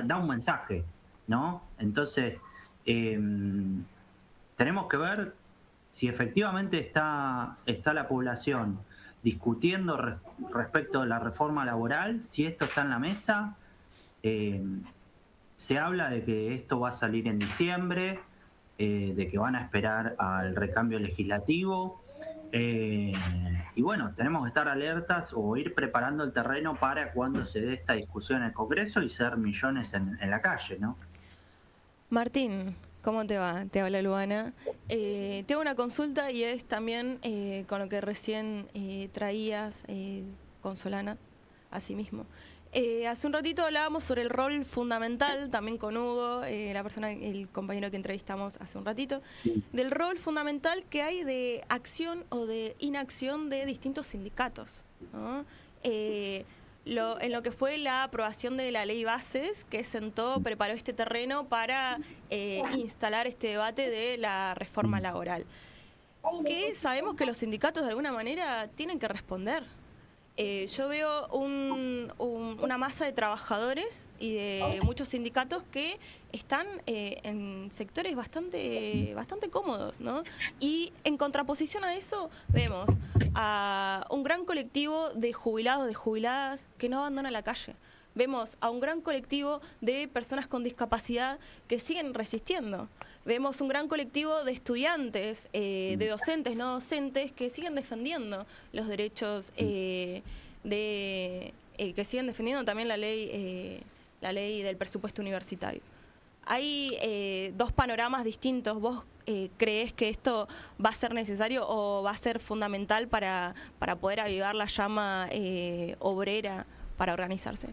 da un mensaje, ¿no? Entonces, tenemos que ver si efectivamente está la población discutiendo respecto de la reforma laboral, si esto está en la mesa. Se habla de que esto va a salir en diciembre, de que van a esperar al recambio legislativo. Y bueno, tenemos que estar alertas o ir preparando el terreno para cuando se dé esta discusión en el Congreso y ser millones en la calle, ¿no? Martín, ¿cómo te va? Te habla Luana. Tengo una consulta y es también con lo que recién traías con Solana, así mismo. Hace un ratito hablábamos sobre el rol fundamental, también con Hugo, el compañero que entrevistamos hace un ratito, del rol fundamental que hay de acción o de inacción de distintos sindicatos, ¿no? En lo que fue la aprobación de la ley Bases, que preparó este terreno para instalar este debate de la reforma laboral. Que sabemos que los sindicatos de alguna manera tienen que responder. Yo veo una masa de trabajadores y de muchos sindicatos que están en sectores bastante cómodos, ¿no? Y en contraposición a eso vemos a un gran colectivo de jubilados, de jubiladas que no abandonan la calle. Vemos a un gran colectivo de personas con discapacidad que siguen resistiendo. Vemos un gran colectivo de estudiantes, de docentes, no docentes, que siguen defendiendo los derechos, que siguen defendiendo también la ley del presupuesto universitario. Hay dos panoramas distintos. ¿Vos creés que esto va a ser necesario o va a ser fundamental para poder avivar la llama obrera para organizarse?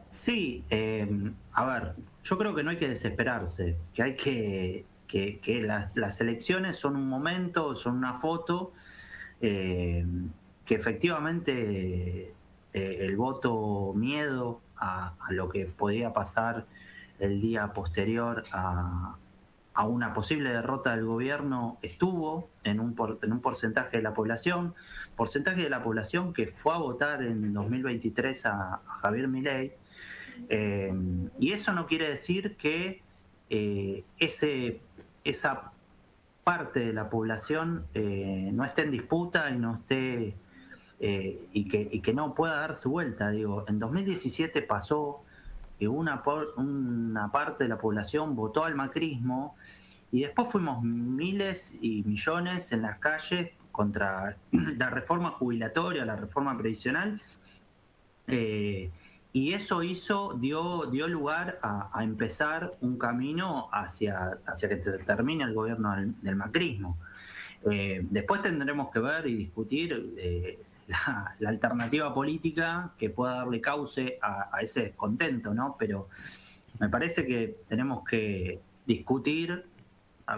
Sí, a ver, yo creo que no hay que desesperarse, que hay que las elecciones son un momento, son una foto, que efectivamente el voto miedo a lo que podía pasar el día posterior a una posible derrota del gobierno estuvo en un porcentaje de la población que fue a votar en 2023 a Javier Milei. Y eso no quiere decir que esa parte de la población no esté en disputa y no esté y que no pueda darse vuelta. Digo, en 2017 pasó que una parte de la población votó al macrismo y después fuimos miles y millones en las calles contra la reforma jubilatoria, la reforma previsional. Y eso dio lugar a empezar un camino hacia que se termine el gobierno del macrismo. Después tendremos que ver y discutir la alternativa política que pueda darle cauce a ese descontento, ¿no? Pero me parece que tenemos que discutir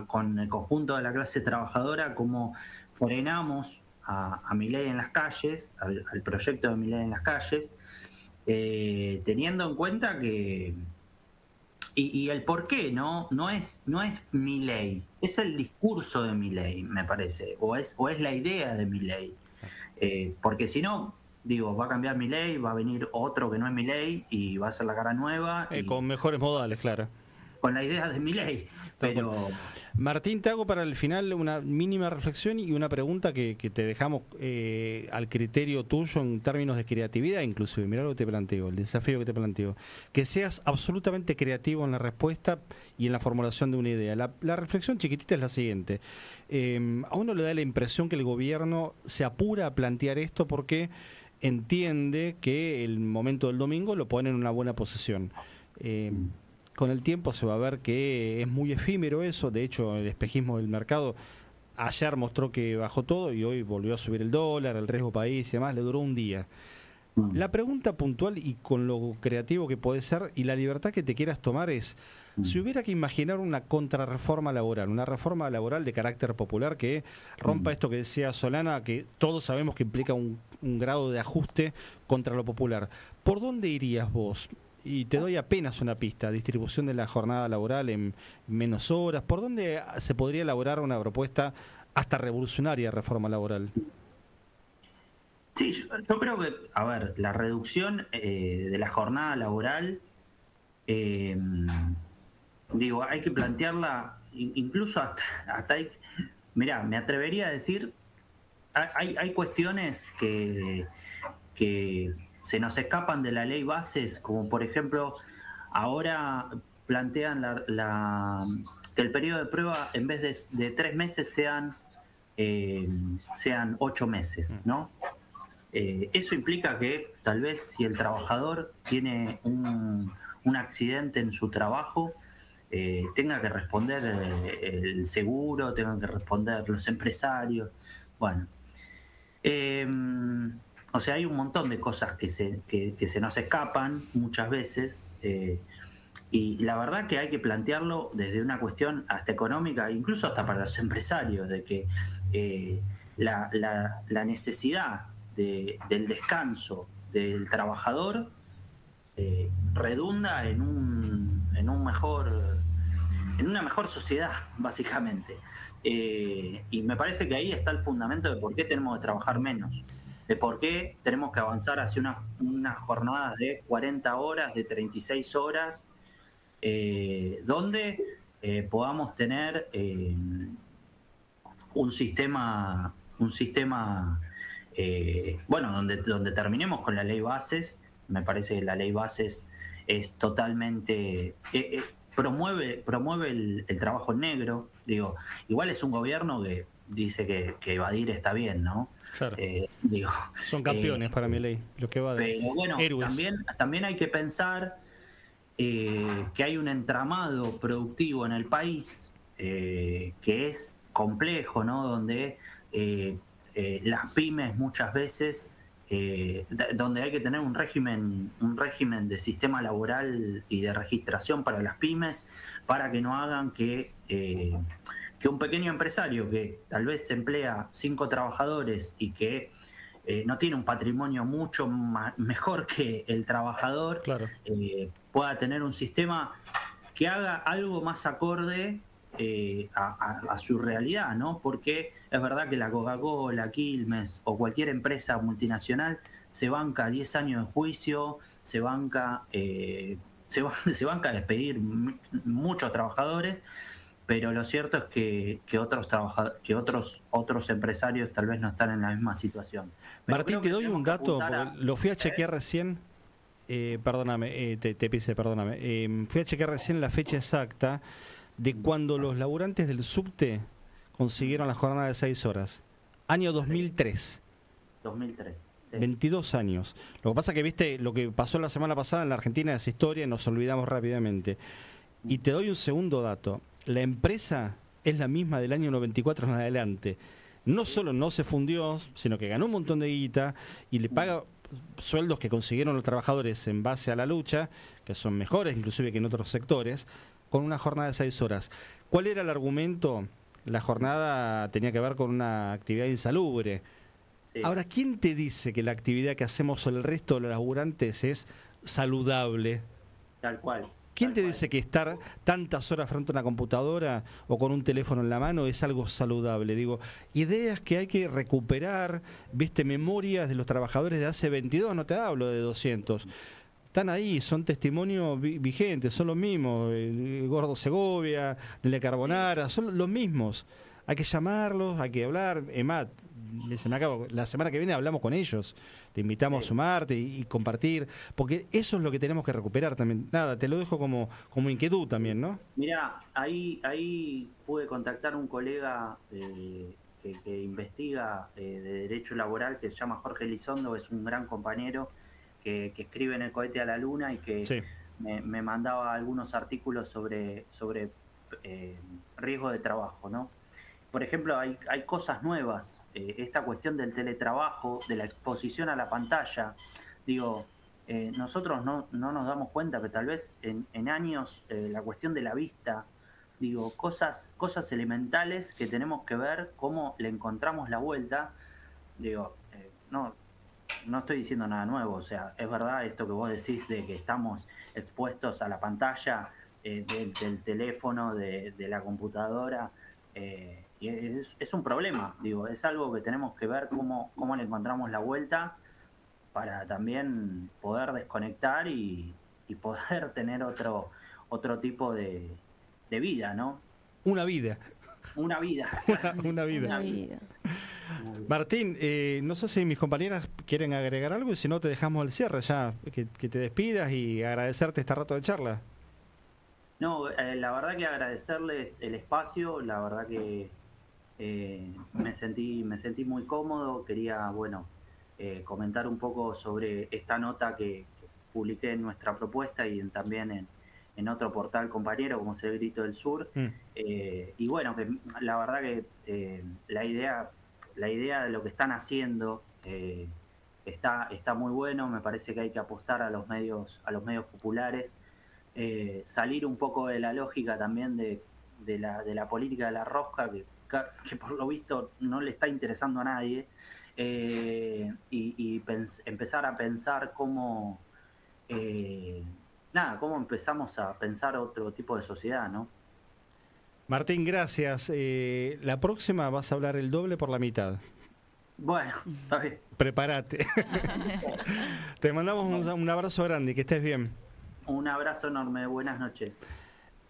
con el conjunto de la clase trabajadora cómo frenamos a Milei en las calles, al proyecto de Milei en las calles, teniendo en cuenta que y el por qué no es Milei, es el discurso de Milei, me parece, o es la idea de Milei, porque si no, digo, va a cambiar Milei, va a venir otro que no es Milei y va a ser la cara nueva con mejores modales, claro, con la idea de Milei. Pero Martín, te hago para el final una mínima reflexión y una pregunta que te dejamos al criterio tuyo en términos de creatividad, inclusive. Mirá lo que te planteo, el desafío que te planteo. Que seas absolutamente creativo en la respuesta y en la formulación de una idea. La reflexión chiquitita es la siguiente. A uno le da la impresión que el gobierno se apura a plantear esto porque entiende que el momento del domingo lo pone en una buena posición. Con el tiempo se va a ver que es muy efímero eso. De hecho, el espejismo del mercado ayer mostró que bajó todo y hoy volvió a subir el dólar, el riesgo país y demás, le duró un día. La pregunta puntual y con lo creativo que puede ser y la libertad que te quieras tomar es, si hubiera que imaginar una contrarreforma laboral, una reforma laboral de carácter popular que rompa esto que decía Solana, que todos sabemos que implica un grado de ajuste contra lo popular, ¿por dónde irías vos? y te doy apenas una pista, distribución de la jornada laboral en menos horas. ¿Por dónde se podría elaborar una propuesta hasta revolucionaria de reforma laboral? Sí, yo creo que, a ver, la reducción de la jornada laboral, digo, hay que plantearla incluso hasta mirá, me atrevería a decir, hay cuestiones que se nos escapan de la ley bases, como por ejemplo, ahora plantean que el periodo de prueba en vez de 3 meses sean 8 meses, ¿no? Eso implica que tal vez si el trabajador tiene un accidente en su trabajo, tenga que responder el seguro, tengan que responder los empresarios. Bueno, o sea, hay un montón de cosas que se nos escapan muchas veces, y la verdad que hay que plantearlo desde una cuestión hasta económica, incluso hasta para los empresarios, de que la necesidad del descanso del trabajador redunda en una mejor sociedad, básicamente. Y me parece que ahí está el fundamento de por qué tenemos que trabajar menos, de por qué tenemos que avanzar hacia unas jornadas de 40 horas, de 36 horas, donde podamos tener un sistema bueno, donde terminemos con la ley bases. Me parece que la ley bases es totalmente... promueve el trabajo en negro. Digo, igual es un gobierno que dice que evadir está bien, ¿no? Claro. Digo, son campeones para mi ley, los que evaden. Pero bueno, héroes. También hay que pensar que hay un entramado productivo en el país que es complejo, ¿no? Donde las pymes muchas veces, donde hay que tener un régimen de sistema laboral y de registración para las pymes, para que no hagan que un pequeño empresario que tal vez emplea 5 trabajadores y que no tiene un patrimonio mucho mejor que el trabajador, claro, pueda tener un sistema que haga algo más acorde a su realidad, ¿no? Porque es verdad que la Coca-Cola, Quilmes o cualquier empresa multinacional se banca 10 años de juicio, se banca despedir muchos trabajadores, pero lo cierto es que otros empresarios tal vez no están en la misma situación. Pero Martín, te doy un dato, lo fui a chequear recién. Perdóname, te pise, perdóname. Fui a chequear recién la fecha exacta de cuando los laburantes del subte consiguieron la jornada de 6 horas. Año 2003. 2003. Sí. 22 años. Lo que pasa que, viste, lo que pasó la semana pasada en la Argentina es historia y nos olvidamos rápidamente. Y te doy un segundo dato. La empresa es la misma del año 94 en adelante. No solo no se fundió, sino que ganó un montón de guita y le paga sueldos que consiguieron los trabajadores en base a la lucha, que son mejores inclusive que en otros sectores, con una jornada de 6 horas. ¿Cuál era el argumento? La jornada tenía que ver con una actividad insalubre. Sí. Ahora, ¿quién te dice que la actividad que hacemos el resto de los laburantes es saludable? Tal cual. ¿Quién te dice que estar tantas horas frente a una computadora o con un teléfono en la mano es algo saludable? Digo, ideas que hay que recuperar, viste, memorias de los trabajadores de hace 22, no te hablo de 200. Están ahí, son testimonios vigentes, son los mismos. El Gordo Segovia, Nele Carbonara, son los mismos. Hay que llamarlos, hay que hablar. Emma, la semana que viene hablamos con ellos. Te invitamos a sumarte y compartir, porque eso es lo que tenemos que recuperar también. Nada, te lo dejo como inquietud también, ¿no? Mirá, ahí pude contactar a un colega que investiga de derecho laboral, que se llama Jorge Elizondo, es un gran compañero que escribe en El Cohete a la Luna y que me mandaba algunos artículos sobre riesgo de trabajo, ¿no? Por ejemplo, hay cosas nuevas, esta cuestión del teletrabajo, de la exposición a la pantalla. Digo, nosotros no nos damos cuenta que tal vez en años la cuestión de la vista, digo, cosas elementales que tenemos que ver cómo le encontramos la vuelta. Digo, no estoy diciendo nada nuevo, o sea, es verdad esto que vos decís de que estamos expuestos a la pantalla del teléfono, de la computadora, y es un problema, digo, es algo que tenemos que ver cómo le encontramos la vuelta para también poder desconectar y poder tener otro tipo de vida, ¿no? Una vida. Una vida. Una vida. Martín, no sé si mis compañeras quieren agregar algo y si no te dejamos el cierre ya, que te despidas y agradecerte este rato de charla. No, la verdad que agradecerles el espacio, la verdad que me sentí muy cómodo, quería, comentar un poco sobre esta nota que publiqué en nuestra propuesta y también en otro portal compañero como es El Grito del Sur. Y bueno, que la verdad que la idea de lo que están haciendo está muy bueno. Me parece que hay que apostar a los medios populares, salir un poco de la lógica también de la política de la rosca, que por lo visto no le está interesando a nadie, y empezar a pensar cómo empezamos a pensar otro tipo de sociedad, ¿no? Martín, gracias. La próxima vas a hablar el doble por la mitad. Bueno, está bien. Prepárate. Te mandamos un abrazo grande, que estés bien. Un abrazo enorme, buenas noches.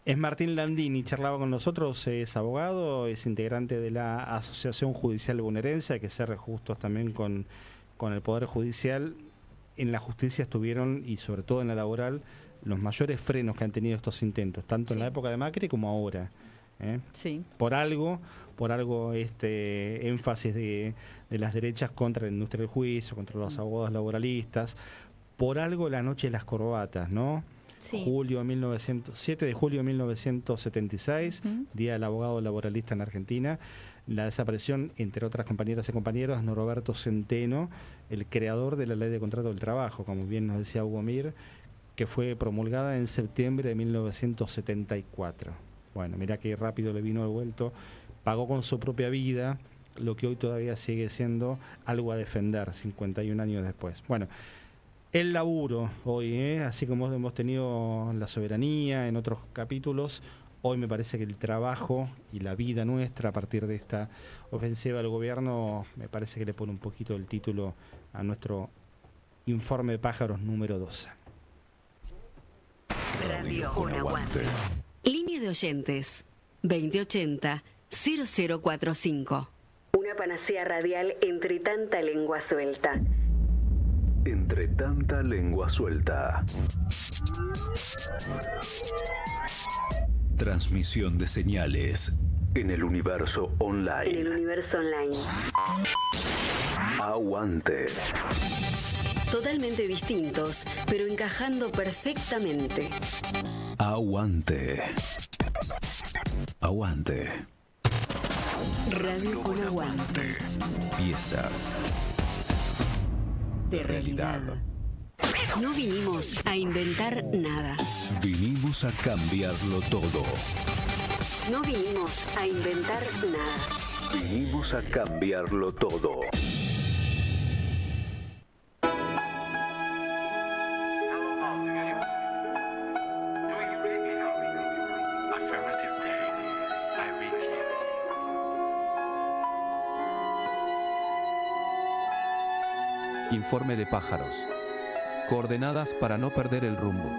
Es Martín Landini, charlaba con nosotros, es abogado, es integrante de la Asociación Judicial Bonaerense, hay que ser justos también con el Poder Judicial. En la justicia estuvieron, y sobre todo en la laboral, los mayores frenos que han tenido estos intentos, tanto en la época de Macri como ahora. Sí. Por algo este énfasis de las derechas contra la industria del juicio, contra los abogados laboralistas, por algo la noche de las corbatas, ¿no? Sí. 7 de julio de 1976, Día del Abogado Laboralista en Argentina. La desaparición, entre otras compañeras y compañeros, de Norberto Centeno, el creador de la Ley de Contrato del Trabajo, como bien nos decía Hugo Mir, que fue promulgada en septiembre de 1974. Bueno, mirá qué rápido le vino el vuelto. Pagó con su propia vida lo que hoy todavía sigue siendo algo a defender, 51 años después. Bueno, el laburo hoy, así como hemos tenido la soberanía en otros capítulos, hoy me parece que el trabajo y la vida nuestra a partir de esta ofensiva del gobierno, me parece que le pone un poquito el título a nuestro informe de pájaros número 12. Radio con Aguante. Línea de oyentes 2080-0045. Una panacea radial entre tanta lengua suelta. Entre tanta lengua suelta. Transmisión de señales en el universo online. En el universo online. Aguante. Totalmente distintos, pero encajando perfectamente. Aguante. Aguante. Radio con Aguante. Piezas de realidad. No vinimos a inventar nada. Vinimos a cambiarlo todo. No vinimos a inventar nada. Vinimos a cambiarlo todo. Informe de pájaros. Coordenadas para no perder el rumbo.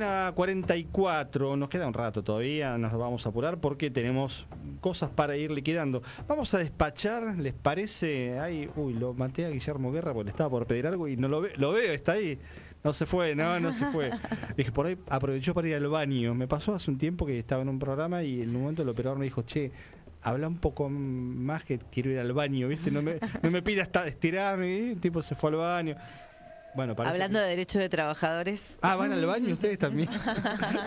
a 21:44, nos queda un rato todavía, nos vamos a apurar porque tenemos cosas para ir liquidando. Vamos a despachar, ¿les parece? Lo maté a Guillermo Guerra porque le estaba por pedir algo y no lo veo, está ahí. No se fue, no se fue. Dije, por ahí aprovechó para ir al baño. Me pasó hace un tiempo que estaba en un programa y en un momento el operador me dijo, che, habla un poco más que quiero ir al baño, ¿viste? No me pida estirarme, el tipo se fue al baño. Bueno, parece Hablando que... de derechos de trabajadores. Ah, ¿van al baño ustedes también?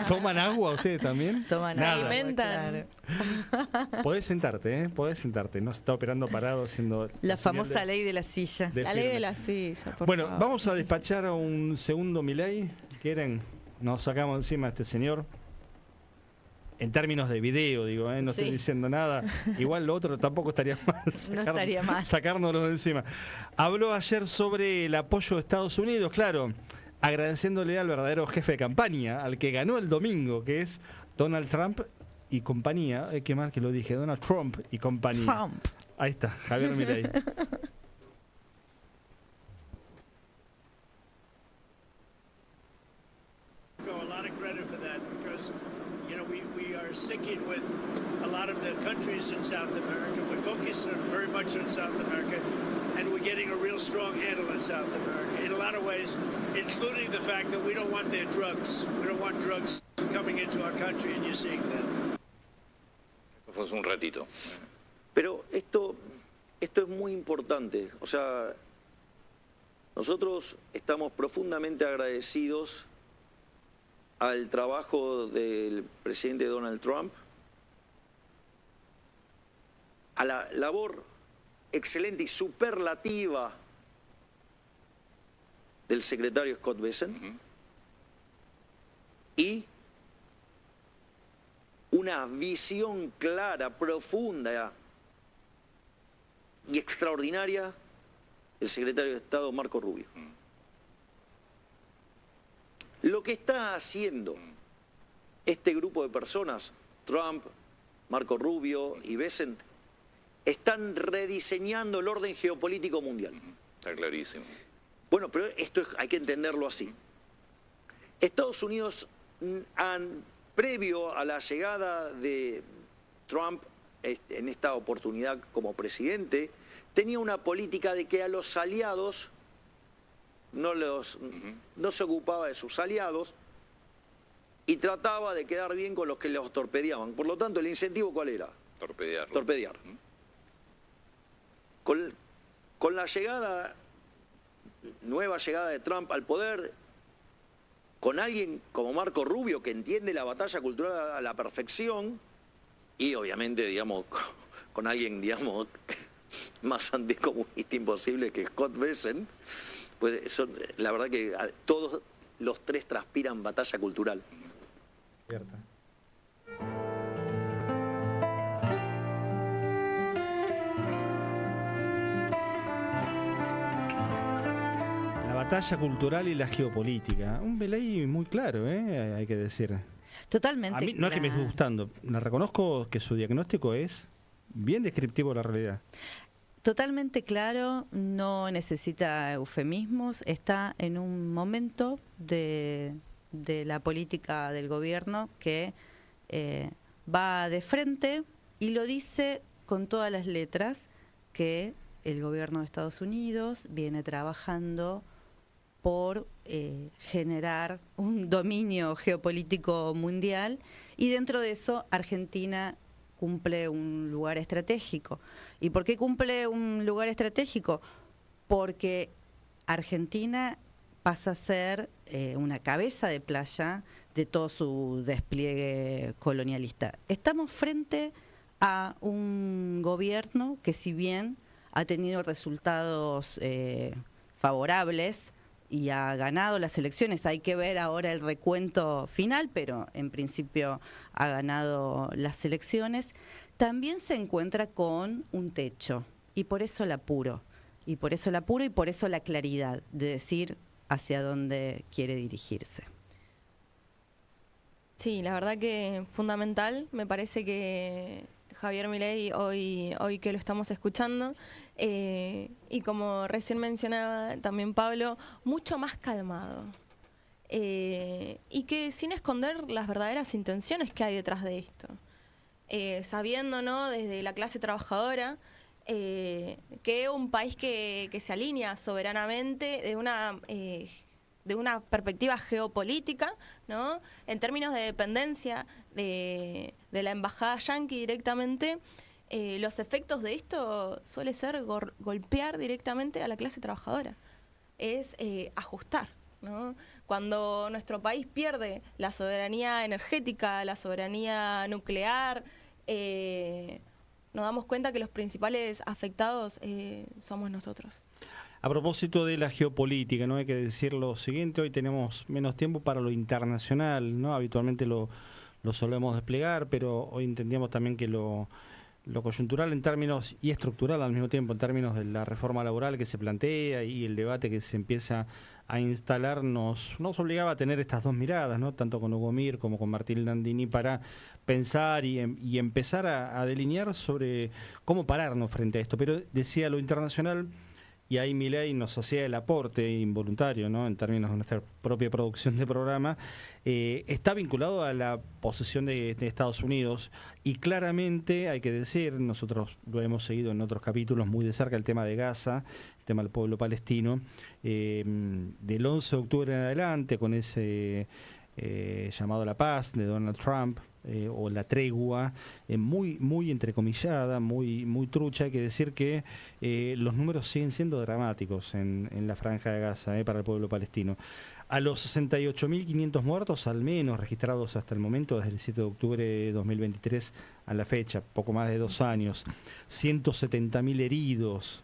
¿Toman agua ustedes también? Toman Nada. agua, alimentan. claro. Podés sentarte, ¿eh? Podés sentarte. No se está operando parado haciendo... La señal famosa ley de la silla. de La ley firme. de la silla, por Bueno, favor. vamos a despachar a un segundo Milei. ¿Quieren? Nos sacamos encima a este señor. En términos de video, digo, no Sí. estoy diciendo nada. Igual lo otro tampoco estaría mal. No estaría mal. Sacárnoslo de encima. Habló ayer sobre el apoyo de Estados Unidos, claro, agradeciéndole al verdadero jefe de campaña, al que ganó el domingo, que es Donald Trump y compañía. Qué mal que lo dije, Donald Trump y compañía. Trump. Ahí está, Javier Milei. A lot of credit for that because, we are sticking with a lot of the countries in South America. We're focused very much on South America, and we're getting a real strong handle on South America in a lot of ways, including the fact that we don't want their drugs. We don't want drugs coming into our country, and you're seeing that. Fue un ratito. Pero esto es muy importante. O sea, nosotros estamos profundamente agradecidos al trabajo del presidente Donald Trump, a la labor excelente y superlativa del secretario Scott Bessent, y una visión clara, profunda y extraordinaria del secretario de Estado Marco Rubio. Lo que está haciendo este grupo de personas, Trump, Marco Rubio y Bessent, están rediseñando el orden geopolítico mundial. Está clarísimo. Bueno, pero esto hay que entenderlo así. Estados Unidos, previo a la llegada de Trump en esta oportunidad como presidente, tenía una política de que a los aliados no se ocupaba de sus aliados y trataba de quedar bien con los que los torpedeaban. Por lo tanto, ¿el incentivo cuál era? Torpedearlo. Torpedear. Con la nueva llegada de Trump al poder, con alguien como Marco Rubio, que entiende la batalla cultural a la perfección, y obviamente, con alguien, más anticomunista imposible que Scott Bessent, pues la verdad que todos los tres transpiran batalla cultural. Cierta. La batalla cultural y la geopolítica. Un Milei muy claro, hay que decir. Totalmente. A mí no es que me esté claro. gustando. Le reconozco que su diagnóstico es bien descriptivo de la realidad. Totalmente claro, no necesita eufemismos, está en un momento de la política del gobierno que va de frente y lo dice con todas las letras que el gobierno de Estados Unidos viene trabajando por generar un dominio geopolítico mundial y dentro de eso Argentina cumple un lugar estratégico. ¿Y por qué cumple un lugar estratégico? Porque Argentina pasa a ser una cabeza de playa de todo su despliegue colonialista. Estamos frente a un gobierno que, si bien ha tenido resultados favorables y ha ganado las elecciones, hay que ver ahora el recuento final, pero en principio ha ganado las elecciones, también se encuentra con un techo, y por eso el apuro, y por eso la claridad de decir hacia dónde quiere dirigirse. Sí, la verdad que fundamental, me parece que Javier Milei, hoy que lo estamos escuchando, y como recién mencionaba también Pablo, mucho más calmado. Y que sin esconder las verdaderas intenciones que hay detrás de esto. Sabiendo, ¿no?, desde la clase trabajadora, que un país que se alinea soberanamente de una perspectiva geopolítica, ¿no?, en términos de dependencia de la embajada yanqui directamente, los efectos de esto suele ser golpear directamente a la clase trabajadora. es ajustar, ¿no? Cuando nuestro país pierde la soberanía energética, la soberanía nuclear, nos damos cuenta que los principales afectados somos nosotros. A propósito de la geopolítica, ¿no? Hay que decir lo siguiente: hoy tenemos menos tiempo para lo internacional, ¿no? Habitualmente lo solemos desplegar, pero hoy entendíamos también que lo coyuntural en términos, y estructural al mismo tiempo, en términos de la reforma laboral que se plantea y el debate que se empieza a instalar, nos obligaba a tener estas dos miradas, ¿no? Tanto con Hugo Mir como con Martín Landini, para pensar y empezar a delinear sobre cómo pararnos frente a esto. Pero decía lo internacional, y ahí Milei nos hacía el aporte involuntario, ¿no? En términos de nuestra propia producción de programa, está vinculado a la posición de Estados Unidos, y claramente hay que decir, nosotros lo hemos seguido en otros capítulos muy de cerca, el tema de Gaza, el tema del pueblo palestino, del 11 de octubre en adelante, con ese llamado a la paz de Donald Trump, o la tregua, muy entrecomillada, muy trucha. Hay que decir que los números siguen siendo dramáticos en la franja de Gaza, para el pueblo palestino. A los 68.500 muertos, al menos registrados hasta el momento, desde el 7 de octubre de 2023 a la fecha, poco más de 2 años, 170.000 heridos.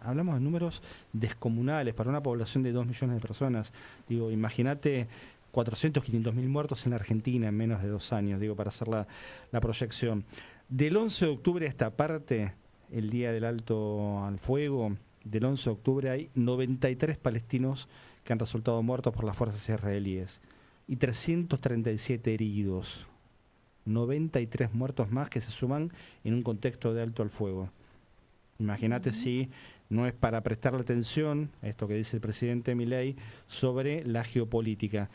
Hablamos de números descomunales para una población de 2 millones de personas. Digo, imagínate 400, 500.000 muertos en la Argentina en menos de 2 años, digo, para hacer la proyección. Del 11 de octubre a esta parte, el día del alto al fuego, del 11 de octubre hay 93 palestinos que han resultado muertos por las fuerzas israelíes y 337 heridos. 93 muertos más que se suman en un contexto de alto al fuego. Imagínate si no es para prestarle atención a esto que dice el presidente Milei sobre la geopolítica.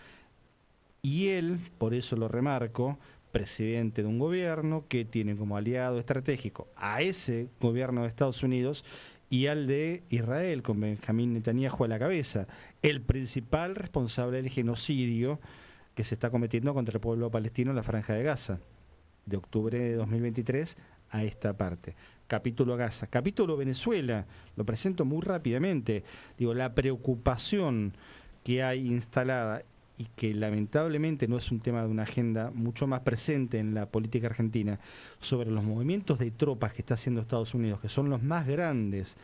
Y él, por eso lo remarco, presidente de un gobierno que tiene como aliado estratégico a ese gobierno de Estados Unidos y al de Israel, con Benjamín Netanyahu a la cabeza, el principal responsable del genocidio que se está cometiendo contra el pueblo palestino en la Franja de Gaza, de octubre de 2023 a esta parte. Capítulo Gaza. Capítulo Venezuela, lo presento muy rápidamente. Digo, la preocupación que hay instalada, y que lamentablemente no es un tema de una agenda mucho más presente en la política argentina, sobre los movimientos de tropas que está haciendo Estados Unidos, que son los más grandes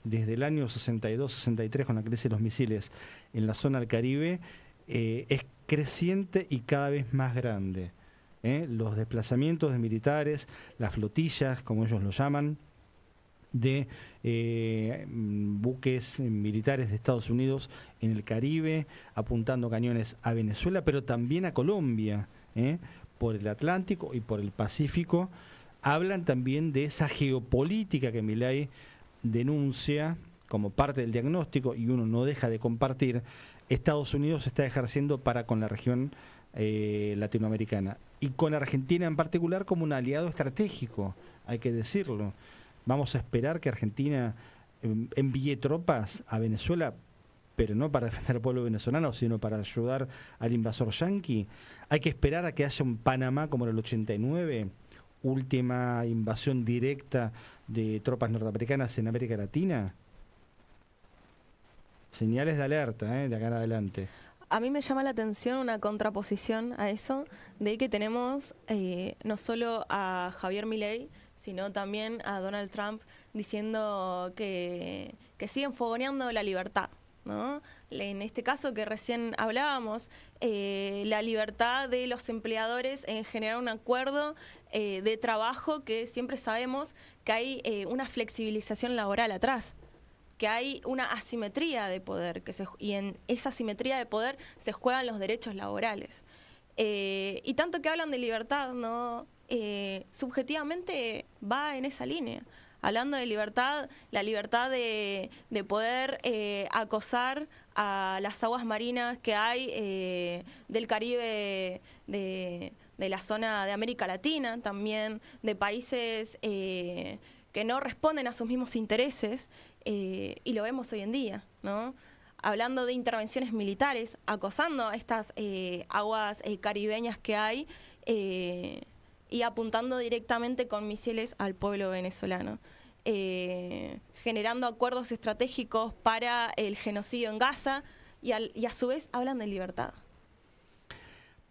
desde el año 62-63 con la crisis de los misiles en la zona del Caribe, es creciente y cada vez más grande. Los desplazamientos de militares, las flotillas, como ellos lo llaman, de buques militares de Estados Unidos en el Caribe, apuntando cañones a Venezuela, pero también a Colombia, por el Atlántico y por el Pacífico. Hablan también de esa geopolítica que Milei denuncia como parte del diagnóstico, y uno no deja de compartir. Estados Unidos está ejerciendo para con la región latinoamericana, y con Argentina en particular como un aliado estratégico, hay que decirlo. Vamos a esperar que Argentina envíe tropas a Venezuela, pero no para defender al pueblo venezolano, sino para ayudar al invasor yanqui. Hay que esperar a que haya un Panamá como en el 89, última invasión directa de tropas norteamericanas en América Latina. Señales de alerta, de acá en adelante. A mí me llama la atención una contraposición a eso, de que tenemos no solo a Javier Milei, sino también a Donald Trump diciendo que siguen fogoneando la libertad, ¿no? En este caso que recién hablábamos, la libertad de los empleadores en generar un acuerdo de trabajo, que siempre sabemos que hay una flexibilización laboral atrás, que hay una asimetría de poder, y en esa asimetría de poder se juegan los derechos laborales. Y tanto que hablan de libertad, ¿no? Subjetivamente va en esa línea. Hablando de libertad, la libertad de poder acosar a las aguas marinas que hay del Caribe, de la zona de América Latina, también de países que no responden a sus mismos intereses, y lo vemos hoy en día, ¿no? Hablando de intervenciones militares, acosando a estas aguas caribeñas que hay, y apuntando directamente con misiles al pueblo venezolano. generando acuerdos estratégicos para el genocidio en Gaza y a su vez hablan de libertad.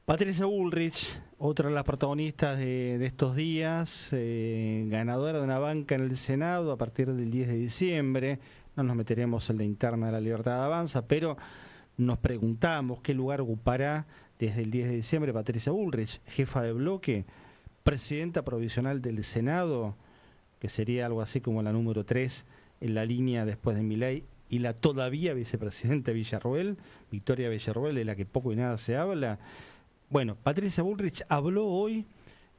Patricia Bullrich, otra de las protagonistas de estos días, ganadora de una banca en el Senado a partir del 10 de diciembre. No nos meteremos en la interna de la Libertad de Avanza, pero nos preguntamos qué lugar ocupará desde el 10 de diciembre Patricia Bullrich, jefa de bloque, presidenta provisional del Senado, que sería algo así como la número 3 en la línea después de Milei, y la todavía vicepresidenta Villarruel, Victoria Villarruel, de la que poco y nada se habla. Bueno, Patricia Bullrich habló hoy,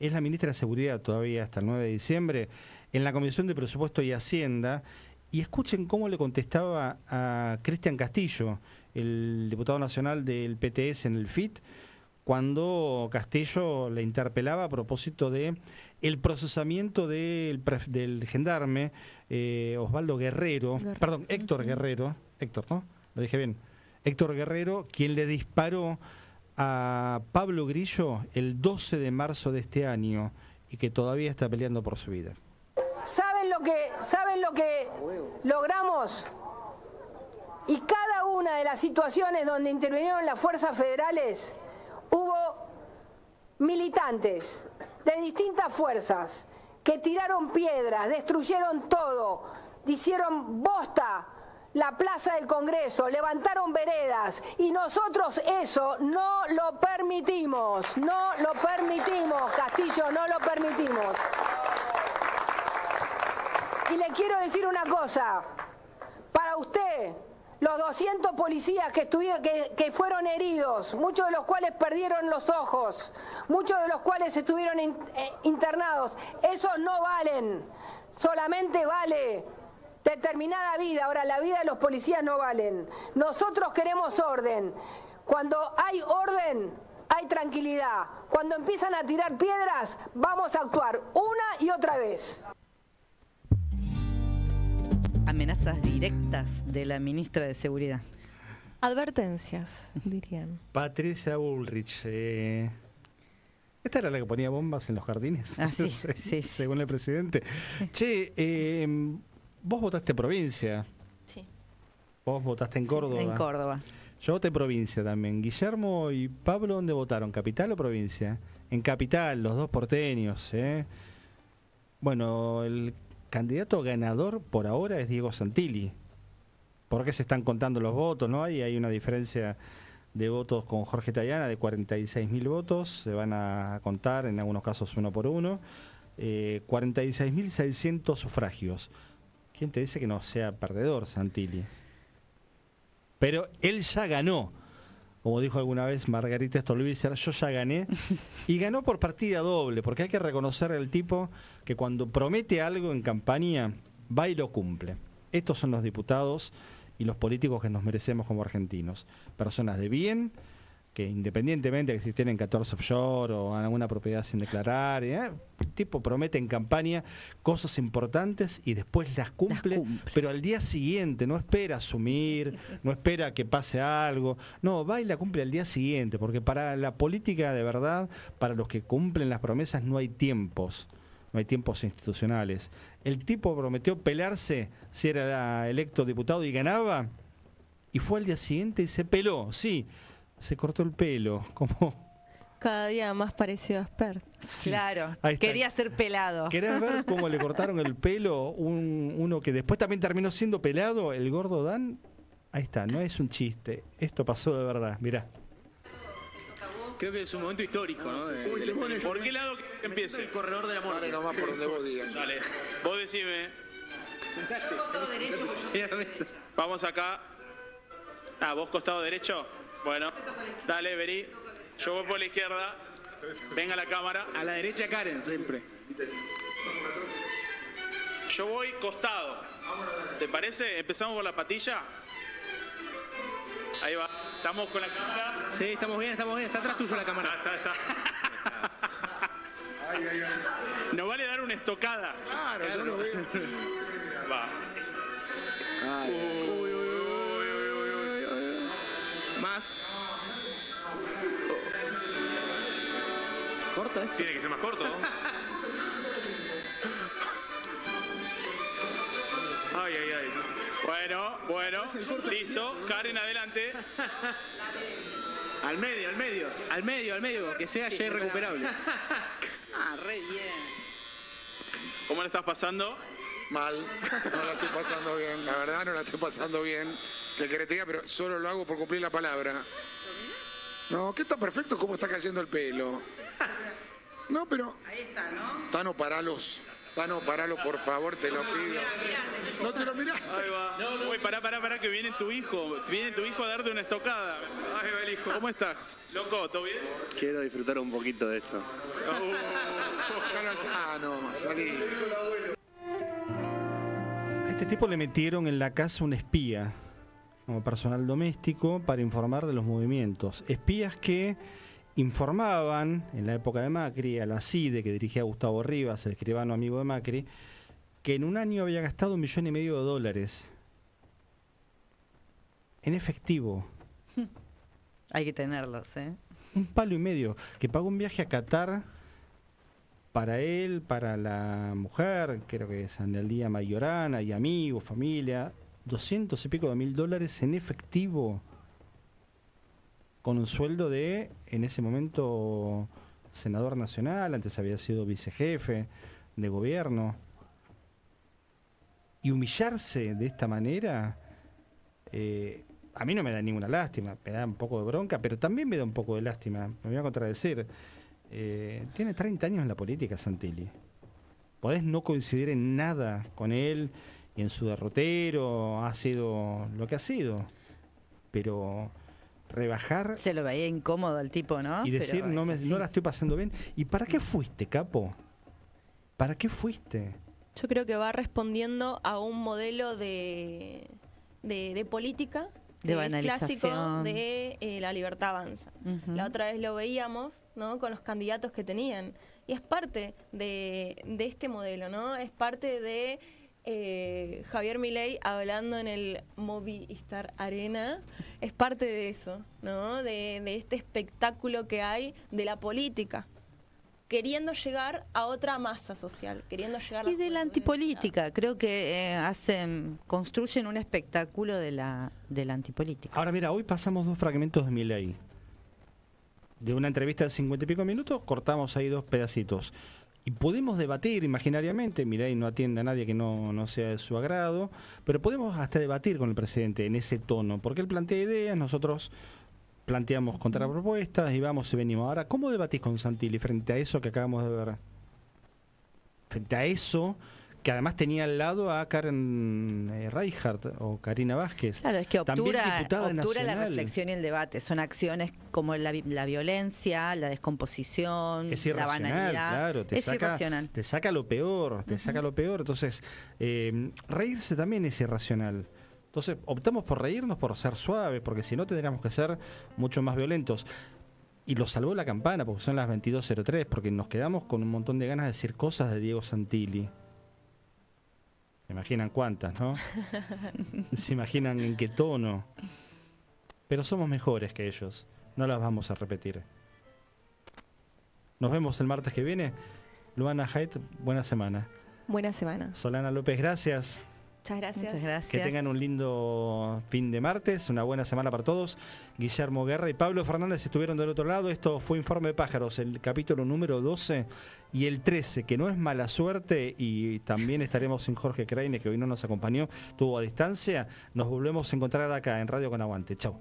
es la ministra de Seguridad todavía hasta el 9 de diciembre, en la Comisión de Presupuesto y Hacienda, y escuchen cómo le contestaba a Cristian Castillo, el diputado nacional del PTS en el FIT, cuando Castillo le interpelaba a propósito de el procesamiento del gendarme Osvaldo Guerrero, perdón, Héctor Guerrero, Héctor, ¿no? Lo dije bien. Héctor Guerrero, quien le disparó a Pablo Grillo el 12 de marzo de este año y que todavía está peleando por su vida. ¿Saben lo que logramos? Y cada una de las situaciones donde intervinieron las fuerzas federales, hubo militantes de distintas fuerzas que tiraron piedras, destruyeron todo, hicieron bosta la plaza del Congreso, levantaron veredas, y nosotros eso no lo permitimos, Castillo, no lo permitimos. Y le quiero decir una cosa, para usted, los 200 policías que fueron heridos, muchos de los cuales perdieron los ojos, muchos de los cuales estuvieron internados, esos no valen, solamente vale determinada vida. Ahora, la vida de los policías no valen. Nosotros queremos orden. Cuando hay orden, hay tranquilidad. Cuando empiezan a tirar piedras, vamos a actuar una y otra vez. Amenazas directas de la ministra de Seguridad. Advertencias, dirían. Patricia Bullrich. ¿Esta era la que ponía bombas en los jardines? Ah, sí, sí. Según el presidente. Che, vos votaste provincia. Sí. Vos votaste en Córdoba. En Córdoba. Yo voté provincia también. Guillermo y Pablo, ¿dónde votaron? ¿Capital o provincia? En Capital, los dos porteños. Bueno, el candidato ganador por ahora es Diego Santilli. ¿Por qué se están contando los votos? ¿No? Hay una diferencia de votos con Jorge Tayana de 46.000 votos. Se van a contar, en algunos casos uno por uno. 46.600 sufragios. ¿Quién te dice que no sea perdedor, Santilli? Pero él ya ganó. Como dijo alguna vez Margarita Stolbizer, yo ya gané. Y ganó por partida doble, porque hay que reconocer al tipo que cuando promete algo en campaña, va y lo cumple. Estos son los diputados y los políticos que nos merecemos como argentinos. Personas de bien, que independientemente de que si tienen 14 offshore o alguna propiedad sin declarar, el tipo promete en campaña cosas importantes y después las cumple, pero al día siguiente, no espera asumir, no espera que pase algo, no, va y la cumple al día siguiente, porque para la política de verdad, para los que cumplen las promesas no hay tiempos institucionales. El tipo prometió pelarse si era electo diputado y ganaba, y fue al día siguiente y se peló, sí, se cortó el pelo, como... Cada día más parecido a Spert. Sí, claro, quería ser pelado. ¿Querés ver cómo le cortaron el pelo? Uno que después también terminó siendo pelado, el gordo Dan. Ahí está, no es un chiste, esto pasó de verdad, mirá. Creo que es un momento histórico, ¿no? ¿Por qué lado que empiece? El corredor de la muerte. Dale nomás por donde vos digas. Dale, vos decime. Vamos acá. ¿Vos costado derecho? Bueno, dale, Beri. Yo voy por la izquierda. Venga la cámara. A la derecha, Karen, siempre. Yo voy costado. ¿Te parece? ¿Empezamos por la patilla? Ahí va. ¿Estamos con la cámara? Sí, estamos bien. Está atrás tuyo la cámara. Está. Nos vale dar una estocada. Claro, yo lo veo. Va. Más. Corta esto. Tiene que ser más corto, ¿no? Bueno, listo. Karen, adelante. Al medio, que sea ya irrecuperable. Re bien. ¿Cómo la estás pasando? Mal, no la estoy pasando bien, la verdad no la estoy pasando bien. ¿Qué querés que te diga? Pero solo lo hago por cumplir la palabra. No, que está perfecto cómo está cayendo el pelo. No, pero... Ahí está, ¿no? Tano, paralos, por favor, te lo pido. No te lo mirás. Ahí va. Uy, pará, que viene tu hijo. Viene tu hijo a darte una estocada. Ahí va el hijo. ¿Cómo estás? Loco, ¿todo bien? Quiero disfrutar un poquito de esto. Tano, salí. A este tipo le metieron en la casa un espía como personal doméstico para informar de los movimientos. Espías que informaban en la época de Macri a la CIDE, que dirigía Gustavo Rivas, el escribano amigo de Macri, que en un año había gastado $1,5 million en efectivo. Hay que tenerlos, ¿eh? $1,5 million, que pagó un viaje a Qatar para él, para la mujer, creo que es Analía Mayorana, y amigos, familia, $200 y pico de $1,000 en efectivo, con un sueldo de, en ese momento, senador nacional, antes había sido vicejefe de gobierno. Y humillarse de esta manera, a mí no me da ninguna lástima, me da un poco de bronca, pero también me da un poco de lástima, me voy a contradecir. Tiene 30 años en la política, Santilli. Podés no coincidir en nada con él y en su derrotero, ha sido lo que ha sido, pero rebajar... Se lo veía incómodo al tipo, ¿no? Y decir, no la estoy pasando bien. ¿Y para qué fuiste, capo? ¿Para qué fuiste? Yo creo que va respondiendo a un modelo de política de banalización. Clásico de La Libertad Avanza. La otra vez lo veíamos, ¿no? Con los candidatos que tenían. Y es parte de este modelo, ¿no? Es parte de Javier Milei hablando en el Movistar Arena. Es parte de eso, ¿no? De este espectáculo que hay de la política, queriendo llegar a otra masa social, queriendo llegar a y de la antipolítica. Creo que construyen un espectáculo de la antipolítica. Ahora mira, hoy pasamos 2 fragmentos de Milei. De una entrevista de 50 y pico minutos, cortamos ahí 2 pedacitos. Y podemos debatir imaginariamente, Milei no atiende a nadie que no sea de su agrado, pero podemos hasta debatir con el presidente en ese tono, porque él plantea ideas, nosotros planteamos contrapropuestas y vamos y venimos. Ahora, ¿cómo debatís con Santilli frente a eso que acabamos de ver? Frente a eso, que además tenía al lado a Karen Reichardt o Karina Vázquez. Claro, es que obtura la nacional. reflexión y el debate. Son acciones como la violencia, la descomposición, la banalidad. Claro, irracional. Te saca lo peor, saca lo peor. Entonces, reírse también es irracional. Entonces, optamos por reírnos, por ser suaves, porque si no tendríamos que ser mucho más violentos. Y lo salvó la campana, porque son las 22:03, porque nos quedamos con un montón de ganas de decir cosas de Diego Santilli. Se imaginan cuántas, ¿no? Se imaginan en qué tono. Pero somos mejores que ellos. No las vamos a repetir. Nos vemos el martes que viene. Luana Haidt, buena semana. Buena semana. Solana López, gracias. Muchas gracias. Muchas gracias. Que tengan un lindo fin de martes, una buena semana para todos. Guillermo Guerra y Pablo Fernández estuvieron del otro lado. Esto fue Informe de Pájaros, el capítulo número 12 y el 13, que no es mala suerte, y también estaremos sin Jorge Kreine, que hoy no nos acompañó, estuvo a distancia. Nos volvemos a encontrar acá en Radio Con Aguante. Chau.